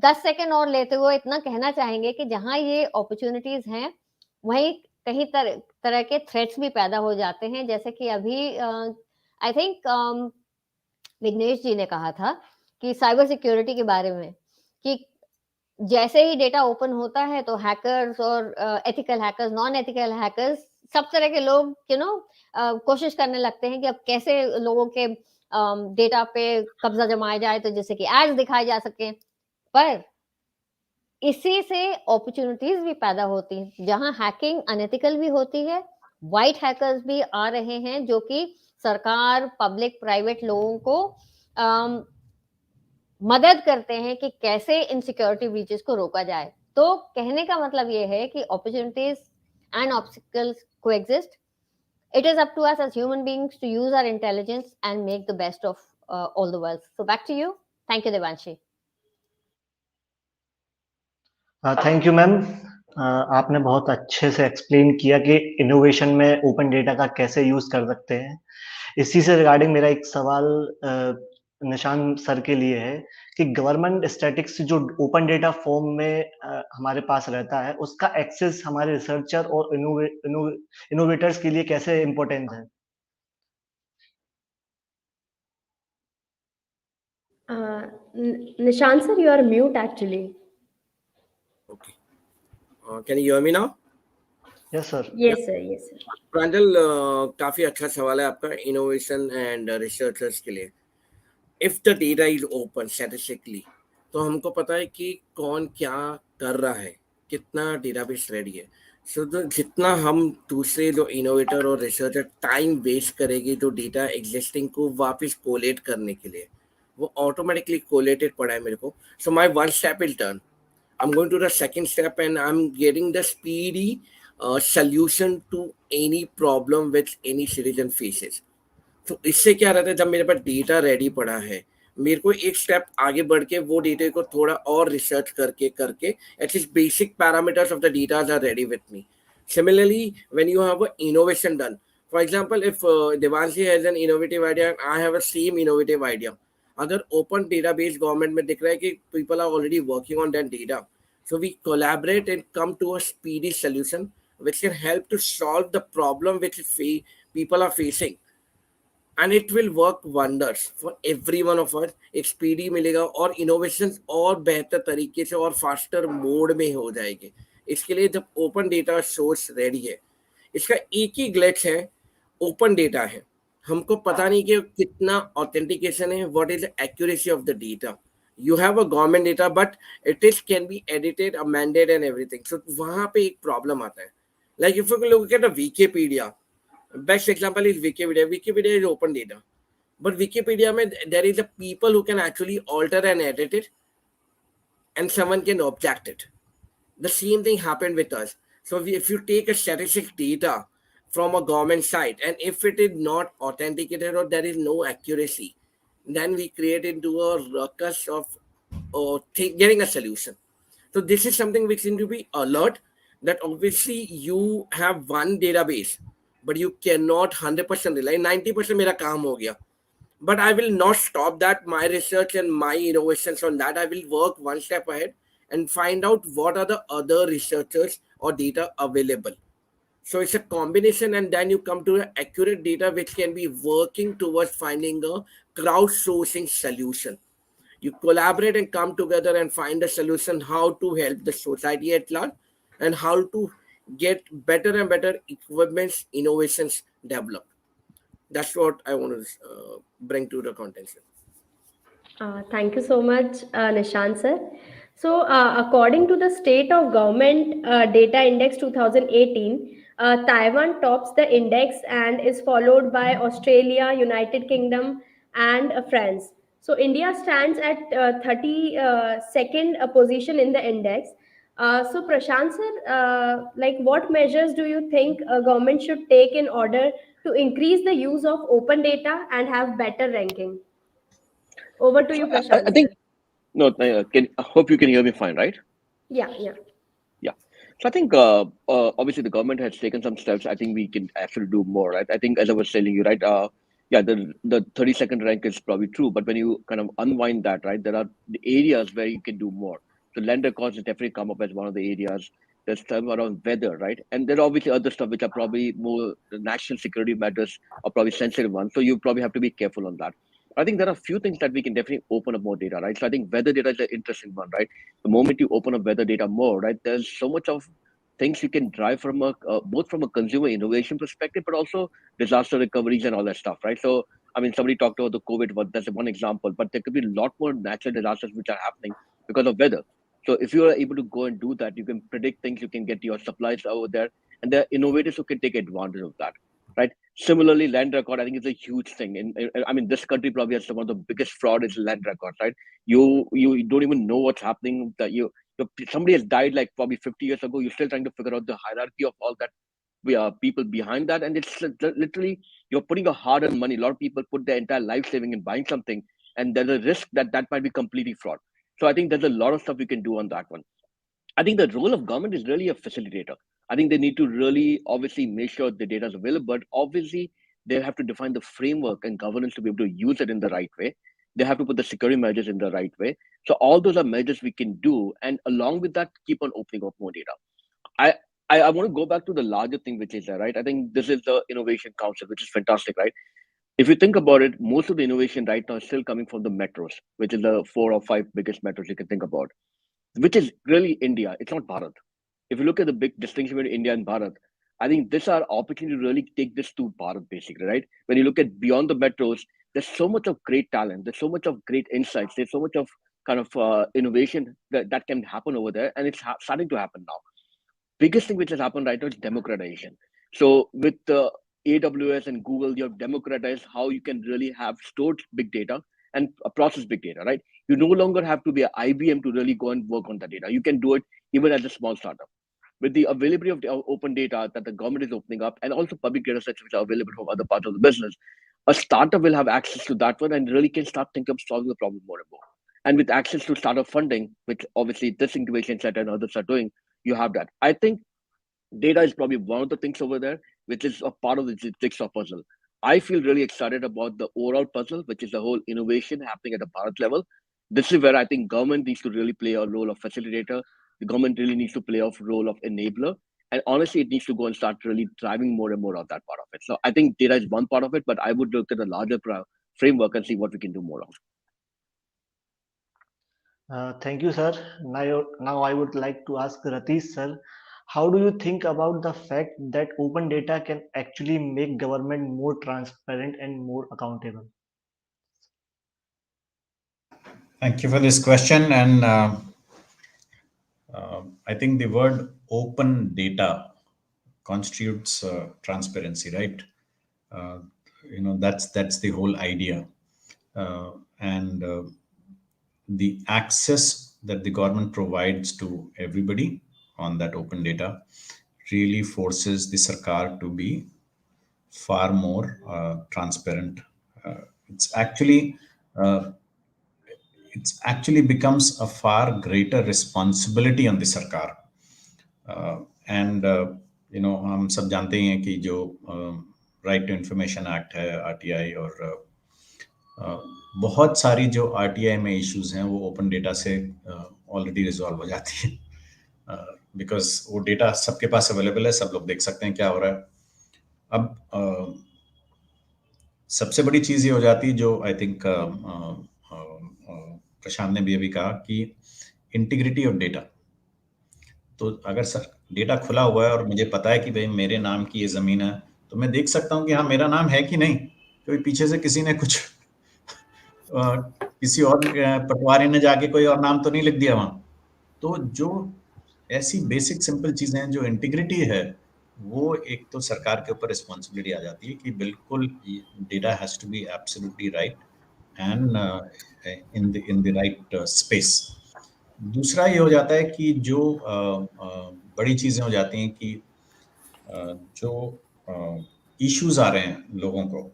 10 सेकंड और लेते हुए इतना कहना चाहेंगे कि जहां ये अपॉर्चुनिटीज हैं वहीं कहीं तरह के थ्रेट्स भी पैदा हो जाते हैं, जैसे कि अभी आई थिंक विघ्नेश जी ने कहा था कि साइबर सिक्योरिटी के बारे में कि जैसे ही डेटा ओपन होता है तो हैकर्स और ethical hackers, non ethical hackers, सब तरह के लोग कोशिश करने लगते हैं कि अब कैसे लोगों के डेटा पे कब्जा जमाया जाए तो जैसे कि एड्स दिखाए जा सके. पर इसी से अपॉर्चुनिटीज भी पैदा होती हैं, जहां हैकिंग अनएथिकल भी होती है, व्हाइट हैकर्स भी आ रहे हैं जो कि सरकार, पब्लिक, प्राइवेट लोगों को मदद करते हैं कि कैसे इन सिक्योरिटी ब्रीचेस को रोका जाए. तो कहने का मतलब ये है कि opportunities and obstacles coexist. It is up to us as human beings to use our intelligence and make the best of all the world. So back to you. Thank you, Devanshi. Thank you ma'am. आपने बहुत अच्छे से explain किया कि innovation में open data का कैसे use कर सकते हैं. इसी से रिगार्डिंग मेरा एक सवाल निशान सर के लिए है कि गवर्नमेंट स्टैटिक्स जो ओपन डेटा फॉर्म में हमारे पास रहता है उसका एक्सेस हमारे रिसर्चर और इनोवेटर्स के लिए कैसे इम्पोर्टेंट है. Nishant sir, you are mute actually. Okay. Can you hear me now? Yes sir. Yes sir, yes sir. प्रांजल, काफी अच्छा सवाल है आपका इनोवेशन एंड रिसर्चर्स के लिए. If the data is open statistically तो हमको पता है कि कौन क्या कर रहा है, कितना डेटाबेस रेडी है. सो जितना हम दूसरे जो इनोवेटर और रिसर्चर टाइम वेस्ट करेंगे जो डेटा एग्जिस्टिंग को वापस कोलेट करने के लिए, वो ऑटोमेटिकली कोलेटेड पड़ा है मेरे को. So my one step is done. I'm going to the second step and I'm getting the speedy solution to any problem which any citizen faces. तो इससे क्या रहता है, जब मेरे पास डेटा रेडी पड़ा है, मेरे को एक स्टेप आगे बढ़ के वो डेटा को थोड़ा और रिसर्च करके करके at least basic parameters of the data are ready with me. Similarly, when you have an innovation done, for example, if Devanshi has an innovative idea and I have a same innovative idea, अगर open database government में दिख रहा है कि people are already working on that data, so we collaborate and come to a speedy solution which can help to solve the problem which people are facing, and it will work wonders for every one of us. एक speedy मिलेगा और innovations और बेहतर तरीके से और faster mode में हो जाएगी. इसके लिए जब ओपन डेटा सोर्स रेडी है, इसका एक ही ग्लिच है, ओपन डेटा है, हमको पता नहीं कि कितना ऑथेंटिकेशन है, what is the accuracy of the data. You have a government data but it is can be edited, amended and everything. So वहाँ पे एक प्रॉब्लम आता है. Like if you look at a Wikipedia, best example is Wikipedia. Wikipedia is open data, but Wikipedia में there is a people who can actually alter and edit it, and someone can object it. The same thing happened with us. So if you take a statistic data from a government site and if it is not authenticated or there is no accuracy, then we create into a ruckus of getting a solution. So this is something which need to be alert that obviously you have one database, but you cannot 100% rely. 90% मेरा काम हो गया, but I will not stop that. My research and my innovations on that, I will work one step ahead and find out what are the other researchers or data available. So it's a combination, and then you come to an accurate data which can be working towards finding a crowdsourcing solution. You collaborate and come together and find a solution how to help the society at large and how to get better and better equipments, innovations developed. That's what I want to bring to the contention. Thank you so much, Nishant sir. So, according to the State of Government Data Index 2018, Taiwan tops the index and is followed by Australia, United Kingdom, and France. So, India stands at 32nd position in the index. So Prashant sir, like what measures do you think a government should take in order to increase the use of open data and have better ranking? Over to you, I Prashant sir. think no. I hope you can hear me fine, right? Yeah, yeah. Yeah. So I think obviously the government has taken some steps. I think we can actually do more, right? I think as I was telling you, right? Yeah, the 32nd rank is probably true, but when you kind of unwind that, right, there are the areas where you can do more. So land records has definitely come up as one of the areas. There's stuff around weather, right? And there are obviously other stuff which are probably more the national security matters or probably sensitive ones. So you probably have to be careful on that. I think there are a few things that we can definitely open up more data, right? So I think weather data is an interesting one, right? The moment you open up weather data more, right, there's so much of things you can drive from a both from a consumer innovation perspective, but also disaster recoveries and all that stuff, right? So I mean, somebody talked about the COVID, but that's one example, but there could be a lot more natural disasters which are happening because of weather. So if you are able to go and do that, you can predict things, you can get your supplies over there, and there are innovators who can take advantage of that, right? Similarly, land record, I think is a huge thing. I mean, this country probably has some of the biggest fraud is land records, right? You don't even know what's happening. That somebody has died like probably 50 years ago. You're still trying to figure out the hierarchy of all that. We are people behind that, and it's literally you're putting a hard-earned money. A lot of people put their entire life saving in buying something, and there's a risk that that might be completely fraud. So I think there's a lot of stuff we can do on that one. I think the role of government is really a facilitator. I think they need to really obviously make sure the data is available, but obviously they have to define the framework and governance to be able to use it in the right way. They have to put the security measures in the right way. So all those are measures we can do, and along with that, keep on opening up more data. I I want to go back to the larger thing, which is there, right? I think this is the innovation council, which is fantastic, right? If you think about it, most of the innovation right now is still coming from the metros, which is the 4 or 5 biggest metros you can think about, which is really India. It's not Bharat. If you look at the big distinction between India and Bharat, I think this our opportunity to really take this to Bharat, basically, right? When you look at beyond the metros, there's so much of great talent, there's so much of great insights, there's so much of kind of innovation that can happen over there, and it's starting to happen now. Biggest thing which has happened right now is democratization. So with the AWS and Google, you have democratized how you can really have stored big data and process big data, right? You no longer have to be an IBM to really go and work on the data. You can do it even as a small startup. With the availability of the open data that the government is opening up, and also public data sets which are available from other parts of the business, a startup will have access to that one and really can start thinking of solving the problem more and more. And with access to startup funding, which obviously this incubation center and others are doing, you have that. I think data is probably one of the things over there, which is a part of the jigsaw puzzle. I feel really excited about the overall puzzle, which is the whole innovation happening at the Bharat level. This is where I think government needs to really play a role of facilitator. The government really needs to play a role of enabler. And honestly, it needs to go and start really driving more and more of that part of it. So I think data is one part of it, but I would look at the larger framework and see what we can do more of. Thank you, sir. Now I would like to ask Ratish, sir, how do you think about the fact that open data can actually make government more transparent and more accountable? Thank you for this question. And I think the word open data constitutes transparency, right? Uh, that's the whole idea. And the access that the government provides to everybody on that open data really forces the sarkar to be far more transparent. Uh, it's actually uh, it's actually becomes a far greater responsibility on the sarkar. And हम सब जानते ही हैं कि जो right to information act है RTI और बहुत सारी जो आरटीआई में इश्यूज हैं वो ओपन डेटा से ऑलरेडी रिजॉल्व हो जाती है बिकॉज वो डेटा सबके पास अवेलेबल है, सब लोग देख सकते हैं क्या हो रहा है. अब सबसे बड़ी चीज़ ये हो जाती है जो आई थिंक प्रशांत ने भी अभी कहा कि इंटीग्रिटी ऑफ डेटा. तो अगर सर डेटा खुला हुआ है और मुझे पता है कि भाई मेरे नाम की ये ज़मीन है, तो मैं देख सकता हूँ कि हाँ मेरा नाम है कि नहीं, क्योंकि पीछे से किसी ने कुछ किसी और पटवारी ने जाके कोई और नाम तो नहीं लिख दिया वहाँ. तो जो ऐसी बेसिक सिंपल चीज़ें हैं, जो इंटीग्रिटी है, वो एक तो सरकार के ऊपर रिस्पॉन्सिबिलिटी आ जाती है कि बिल्कुल data has to be absolutely right and in the right space. दूसरा ये हो जाता है कि जो बड़ी चीजें हो जाती हैं कि जो इश्यूज आ रहे हैं लोगों को,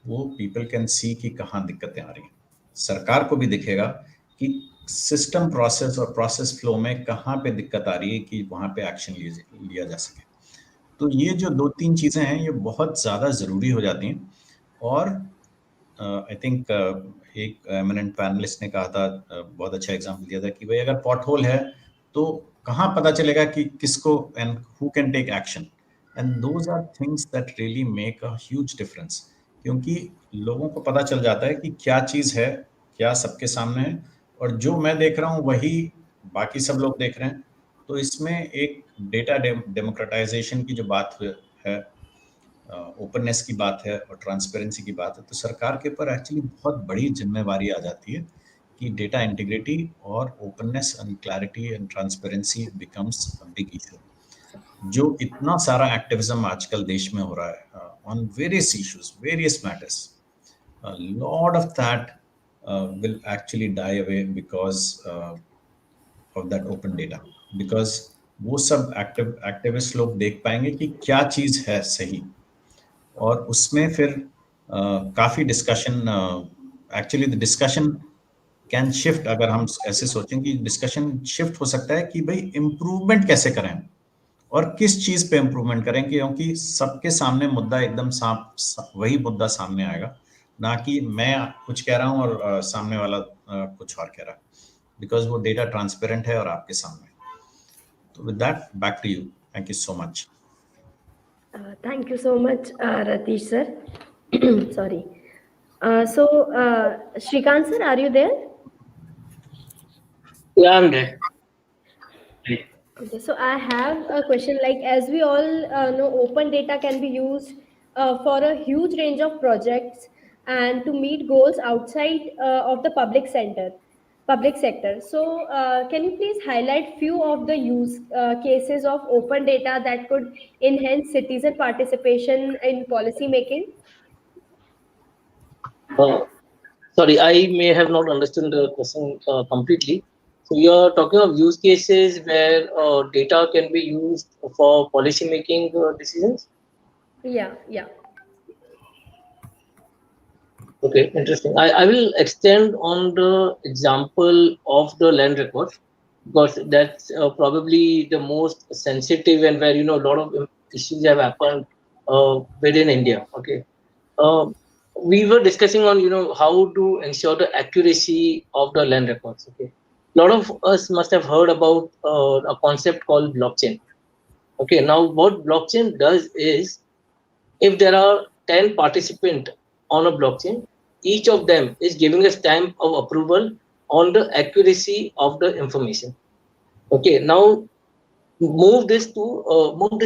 वो पीपल कैन सी कि कहाँ दिक्कतें आ रही हैं। सरकार को भी दिखेगा कि सिस्टम प्रोसेस और प्रोसेस फ्लो में कहाँ पे दिक्कत आ रही है कि वहाँ पे एक्शन लिया जा सके। तो ये जो 2-3 चीजें हैं ये बहुत ज्यादा जरूरी हो जाती हैं। और आई थिंक एक एमिनेंट पैनलिस्ट ने कहा था, बहुत अच्छा एग्जांपल दिया था कि भाई अगर पॉट होल है तो कहाँ पता चलेगा कि किसको and who can take action, and those are things that really make a huge difference. क्योंकि लोगों को पता चल जाता है कि क्या चीज़ है, क्या सबके सामने है, और जो मैं देख रहा हूँ वही बाकी सब लोग देख रहे हैं। तो इसमें एक डेटा डेमोक्रेटाइजेशन की जो बात है, ओपननेस की बात है और ट्रांसपेरेंसी की बात है, तो सरकार के ऊपर एक्चुअली बहुत बड़ी जिम्मेवारी आ जाती है कि डेटा इंटीग्रिटी और openness and clarity and transparency becomes a big issue. जो इतना सारा एक्टिविज्म आजकल देश में हो रहा है on various issues, various matters, a lot of that will actually die away because of that open data, because वो सब एक्टिविस्ट लोग देख पाएंगे कि क्या चीज है सही, और उसमें फिर काफी discussion, actually the discussion can shift. अगर हम ऐसे सोचें कि डिस्कशन शिफ्ट हो सकता है कि भाई इम्प्रूवमेंट कैसे करें और किस चीज पे इम्प्रूवमेंट करें, क्योंकि सबके सामने मुद्दा एकदम वही मुद्दा सामने आएगा, ना कि मैं कुछ कह रहा हूं और सामने वाला कुछ और कह रहा है, बिकॉज वो डेटा ट्रांसपेरेंट है और आपके सामने। तो with that, back to you. Thank you so much. Thank you so much, Ratish sir. Sorry. So, Shrikant sir, are you there? Yeah, I'm there. Okay, so I have a question. Like, as we all know, open data can be used for a huge range of projects and to meet goals outside of the public sector. So, can you please highlight few of the use cases of open data that could enhance citizen participation in policy making? Sorry, I may have not understood the question completely. So you're talking of use cases where data can be used for policy making decisions? Yeah, yeah. Okay, interesting. I will extend on the example of the land records, because that's probably the most sensitive and where a lot of issues have happened within India. Okay, uh, we were discussing on how to ensure the accuracy of the land records. Okay, a lot of us must have heard about a concept called blockchain. Okay, now what blockchain does is, if there are 10 participants on a blockchain, each of them is giving a stamp of approval on the accuracy of the information. Okay, now move this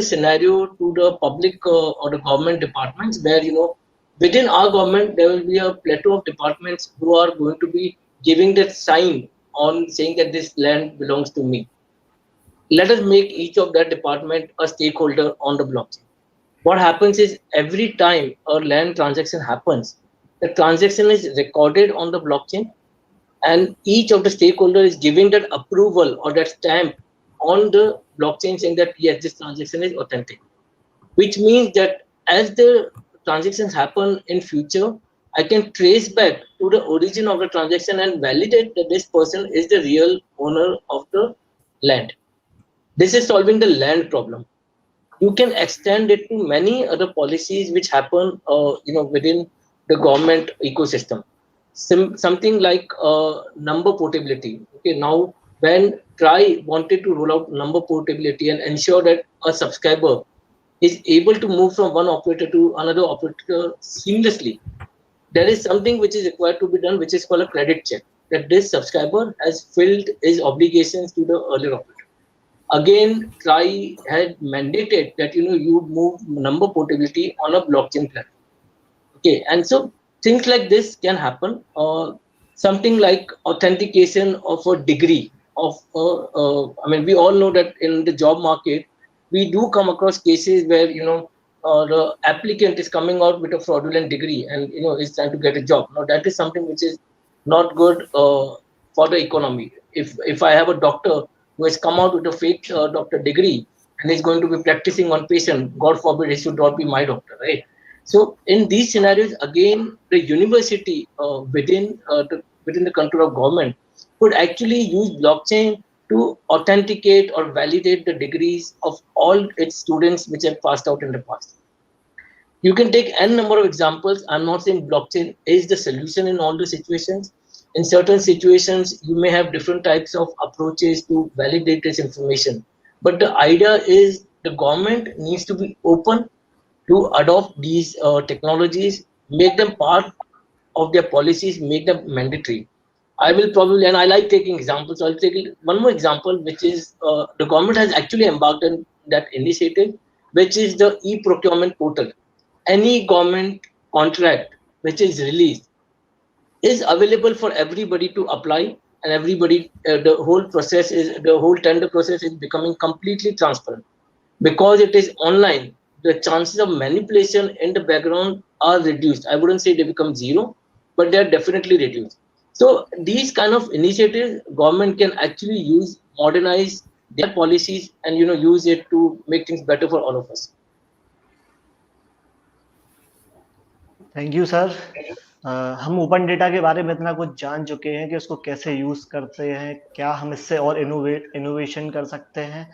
scenario to the public or the government departments, where within our government there will be a plethora of departments who are going to be giving that sign on saying that this land belongs to me. Let us make each of that department a stakeholder on the blockchain. What happens is, every time a land transaction happens, the transaction is recorded on the blockchain, and each of the stakeholder is giving that approval or that stamp on the blockchain saying that yes, this transaction is authentic. Which means that as the transactions happen in future, I can trace back to the origin of the transaction and validate that this person is the real owner of the land. This is solving the land problem. You can extend it to many other policies which happen within the government ecosystem. Something like number portability. Okay, now when TRI wanted to roll out number portability and ensure that a subscriber is able to move from one operator to another operator seamlessly, there is something which is required to be done, which is called a credit check, that this subscriber has filled his obligations to the earlier operator. Again, TRI had mandated that you move number portability on a blockchain platform. Okay, and so things like this can happen. Something like authentication of a degree of. We all know that in the job market, we do come across cases where the applicant is coming out with a fraudulent degree and is trying to get a job. Now that is something which is not good for the economy. If I have a doctor who has come out with a fake doctor degree and is going to be practicing on patient, God forbid, he should not be my doctor, right? So in these scenarios, again, the university within the control of government could actually use blockchain to authenticate or validate the degrees of all its students which have passed out in the past. You can take n number of examples. I'm not saying blockchain is the solution in all the situations. In certain situations, you may have different types of approaches to validate this information. But the idea is the government needs to be open to adopt these technologies, make them part of their policies, make them mandatory. I will probably, and I like taking examples. So I'll take one more example, which is the government has actually embarked on that initiative, which is the e-procurement portal. Any government contract which is released is available for everybody to apply, and everybody, the whole tender process is becoming completely transparent. Because it is online, the chances of manipulation in the background are reduced. I wouldn't say they become zero, but they are definitely reduced. So these kind of initiatives, government can actually use, modernize their policies, and use it to make things better for all of us. Thank you sir. हम open data के बारे में इतना कुछ जान चुके हैं कि उसको कैसे यूज करते हैं, क्या हम इससे और इनोवेशन कर सकते हैं।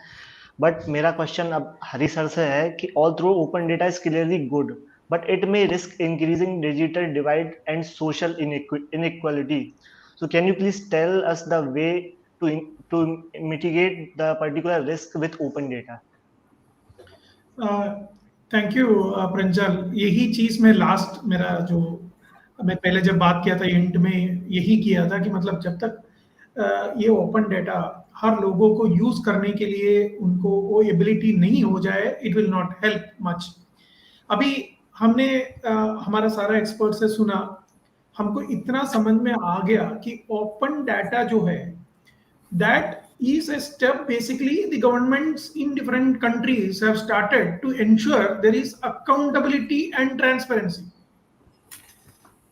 बट मेरा क्वेश्चन अब हरी सर से है कि all through open data is clearly good, but it may risk increasing digital divide and social inequality. So can you please tell us the way to mitigate the particular risk with open data? Thank you Pranjal. यही चीज में last मेरा जो मैं पहले जब बात किया था एंड में यही किया था कि मतलब जब तक ये ओपन डेटा हर लोगों को यूज करने के लिए उनको वो एबिलिटी नहीं हो जाए, it will not help much. अभी हमने हमारा सारा एक्सपर्ट से सुना, हमको इतना समझ में आ गया कि ओपन डाटा जो है that is a step basically the governments in different countries have started to ensure there is accountability and transparency.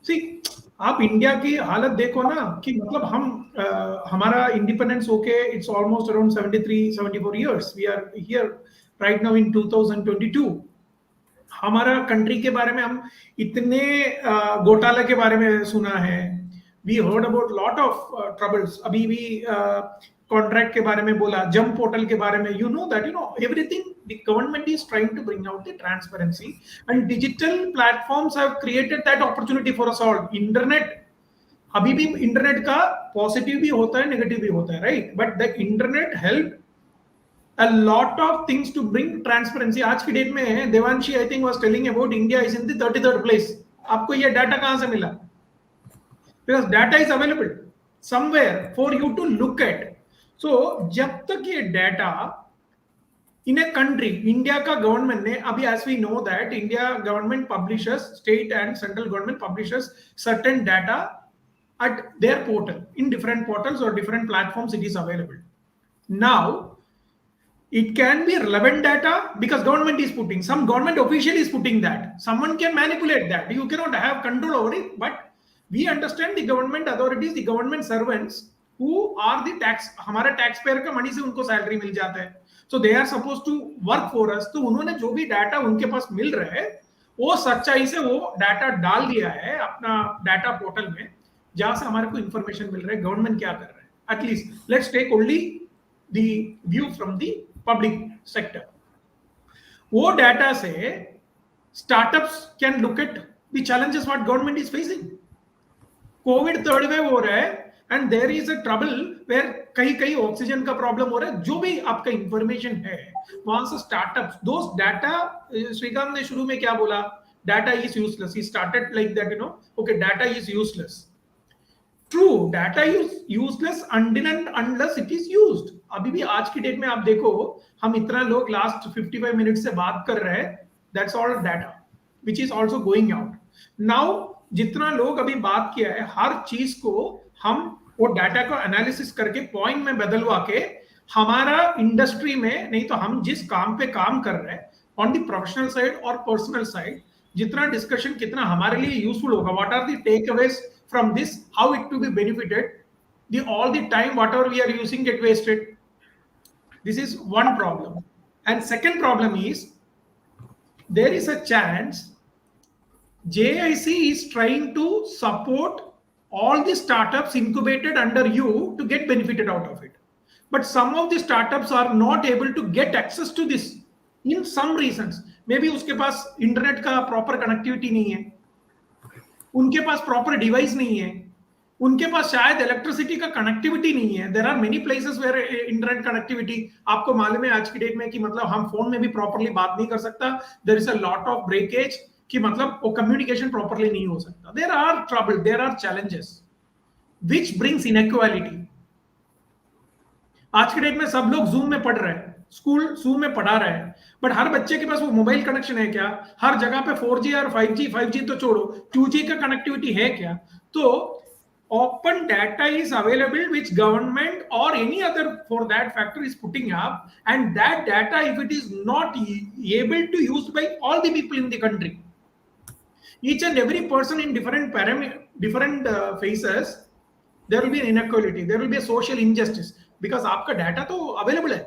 See, आप इंडिया की हालत देखो ना कि मतलब हमारा इंडिपेंडेंस होके it's almost around 73-74 years. We are here right now in 2022। हमारा कंट्री के बारे में हम इतने घोटाले के बारे में सुना है। We heard about lot of troubles. अभी भी कॉन्ट्रैक्ट के बारे में बोला, जम पोर्टल के बारे में, you know everything the government is trying to bring out the transparency and digital platforms have created that opportunity for us all. Internet, अभी भी इंटरनेट का पॉजिटिव भी होता है, नेगेटिव भी होता है, right? But the internet help a lot of things to bring transparency. आज की डेट में Devanshi I think was telling about India is in the 33rd place. आपको ये डाटा कहां से मिला? Because data is available somewhere for you to look at. So जब तक ये data in a country, India का गवर्नमेंट ने अभी, as we know that India government publishers, state and central government publishers certain data at their portal, in different portals or different platforms it is available. Now it can be relevant data because government is putting, some government official is putting that. Someone can manipulate that. You cannot have control over it. But we understand the government authorities, the government servants who are the tax, हमारा tax payer का money से उनको salary मिल जाता है, so they are supposed to work for us. तो उन्होंने जो भी डाटा उनके पास मिल रहा है वो सच्चाई से वो डाटा डाल दिया है अपना डाटा पोर्टल में, जहां से हमारे को इंफॉर्मेशन मिल रहा है गवर्नमेंट क्या कर रहा है। At least let's take only the view from the public sector. वो डाटा से startups can look at the challenges what government is facing. COVID third wave हो रहा है and there is a trouble where कहीं कहीं ऑक्सीजन का problem हो रहा है। जो भी आपका इंफॉर्मेशन है वहां से स्टार्टअप्स, दोस डाटा, श्रीकांत ने शुरू में क्या बोला, data is useless. He started like that, okay, data is useless. True, data is useless until and unless it is used. अभी भी आज की डेट में आप देखो, हम इतना लोग लास्ट 55 मिनट से बात कर रहे हैं, that's all data which is also going out. Now जितना लोग अभी बात किया है, हर चीज को हम वो डाटा को एनालिसिस करके पॉइंट में बदलवा के हमारा इंडस्ट्री में, नहीं तो हम जिस काम पे काम कर रहे हैं ऑन द प्रोफेशनल साइड और पर्सनल साइड, जितना डिस्कशन कितना हमारे लिए यूजफुल होगा, what are the takeaways from this, how it to be benefited all the time whatever we are using get wasted. This is one problem. And second problem is, there is a chance JIC is trying to support all the startups incubated under you to get benefited out of it. But some of the startups are not able to get access to this in some reasons. Maybe उसके पास internet का proper connectivity नहीं है, उनके पास proper device नहीं है, उनके पास शायद electricity का कनेक्टिविटी नहीं है. There are many places where internet connectivity, आपको मालूम है आज की डेट में कि मतलब हम फोन में भी प्रॉपरली बात नहीं कर सकता. There is a lot of breakage कि मतलब वो कम्युनिकेशन प्रॉपरली नहीं हो सकता. There are trouble, there are challenges which brings inequality. आज के डेट में सब लोग जूम में पढ़ रहे हैं, स्कूल जूम में पढ़ा रहे हैं, बट हर बच्चे के पास वो मोबाइल कनेक्शन है क्या? हर जगह पे 4G और 5G तो छोड़ो, 2G का कनेक्टिविटी है क्या? तो open data is available which government or any other for that factor is putting up, and that data, if it is not able to used by all the people in the country, each and every person in different phases, there will be an inequality, there will be a social injustice, because आपका data तो available है.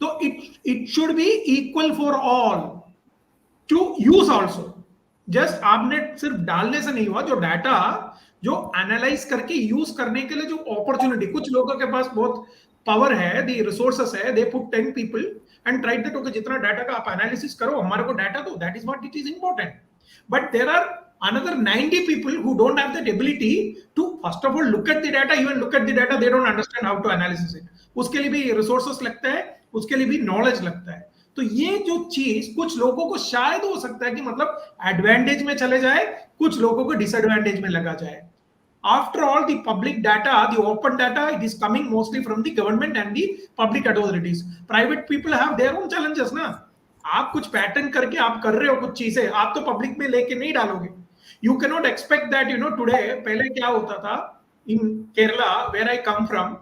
So it should be equal for all to use also. Just आपने सिर्फ डालने से नहीं हुआ, जो डाटा जो एनालाइज करके यूज करने के लिए जो अपॉर्चुनिटी, कुछ लोगों के पास बहुत पावर है, दी रिसोर्सेस है, they put 10 people and try that okay जितना डाटा का आप एनालिसिस करो, हमारे को डाटा दो, that is what it is important. But there are another 90 people who don't have that ability to first of all look at the data, even look at the data, they don't understand how to analyze it. उसके लिए भी resources लगता है, उसके लिए भी knowledge लगता है. तो ये जो चीज कुछ लोगों को शायद हो सकता है कि मतलब एडवांटेज में चले जाए, कुछ लोगों को डिसएडवांटेज में लगा जाए. After all the public data, the open data, it is coming mostly from the government and the public authorities. Private people have their own challenges ना. आप कुछ पैटर्न करके आप कर रहे हो कुछ चीजें, आप तो पब्लिक में लेके नहीं डालोगे. You can not expect that, you know, today, पहले क्या होता था in Kerala where I come from,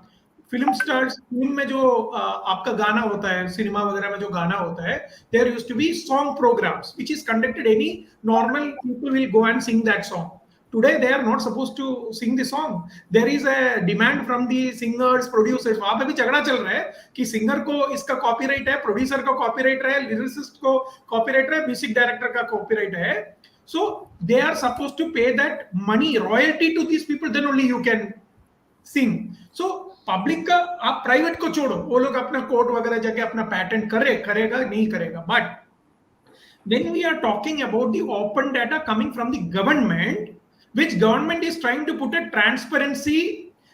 film stars, film में जो आपका गाना होता है, सिनेमा वगैरह में जो गाना होता है, there used to be song programmes which is conducted, any normal people will go and sing that song. Today they are not supposed to sing the song. There is a demand from the singers, producers. वहां पे भी झगड़ा चल रहा है कि singer को इसका कॉपीराइट है, प्रोड्यूसर को कॉपीराइट है, लिरिसिस्ट को कॉपीराइट है, म्यूजिक डायरेक्टर का कॉपीराइट है. So they are supposed to pay that money, royalty to these people, then only you can sing. So public का आप प्राइवेट को छोड़ो, वो लोग अपना कोर्ट वगैरह जाके अपना पैटेंट करेगा नहीं करेगा. But when we are talking about the open data coming from the government, which government is trying to put a transparency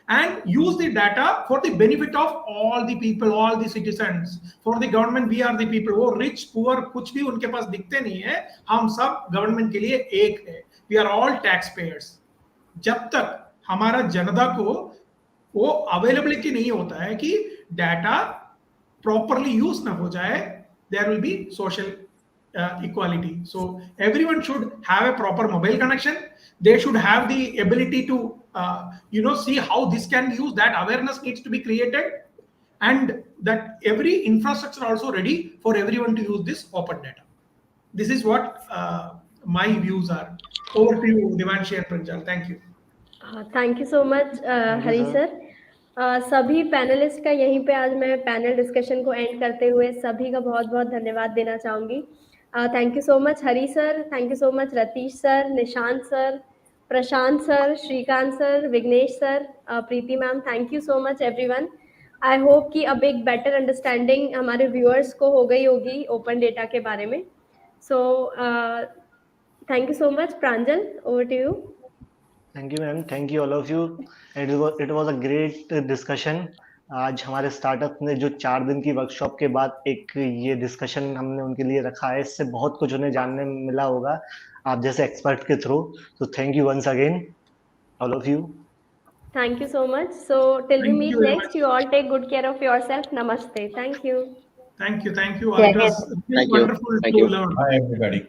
and use the data for the benefit of all the people, all the citizens. For the government, we are the people. वो rich, poor कुछ भी उनके पास दिखते नहीं है, हम सब government के लिए एक है. We are all taxpayers. जब तक हमारा जनता को वो अवेलेबिलिटी नहीं होता है कि डाटा प्रॉपरली यूज ना हो जाए, there will be social equality. So everyone should have a proper mobile connection. They should have the ability to see how this can be used. That awareness needs to be created, and that every infrastructure also ready for everyone to use this open data. This is what my views are. Over to you, Devanshi and Pranjal. Thank you. Thank you so much Hari sir. सभी panelist का यहीं पे आज मैं panel discussion को and करते हुए सभी का बहुत बहुत धन्यवाद देना चाहूँगी. Thank you so much Hari sir, thank you so much Ratish sir, Nishant sir, Prashant sir, Srikant sir, Vignesh sir, Preeti ma'am. Thank you so much everyone. I hope कि अब एक बेटर अंडरस्टैंडिंग हमारे व्यूअर्स को हो गई होगी ओपन डेटा के बारे में. So thank you so much. Pranjal, over to you. Thank you ma'am, thank you all of you. It was a great discussion. आज हमारे स्टार्टअप ने जो 4 दिन की वर्कशॉप के बाद एक ये डिस्कशन हमने उनके लिए रखा है, इससे बहुत कुछ उन्हें जानने मिला होगा आप जैसे एक्सपर्ट के थ्रू. तो thank you once again all of you. Thank you so much. So till we meet next, you all take good care of yourself. Namaste. Thank you. Thank you. It was wonderful to learn. Bye everybody.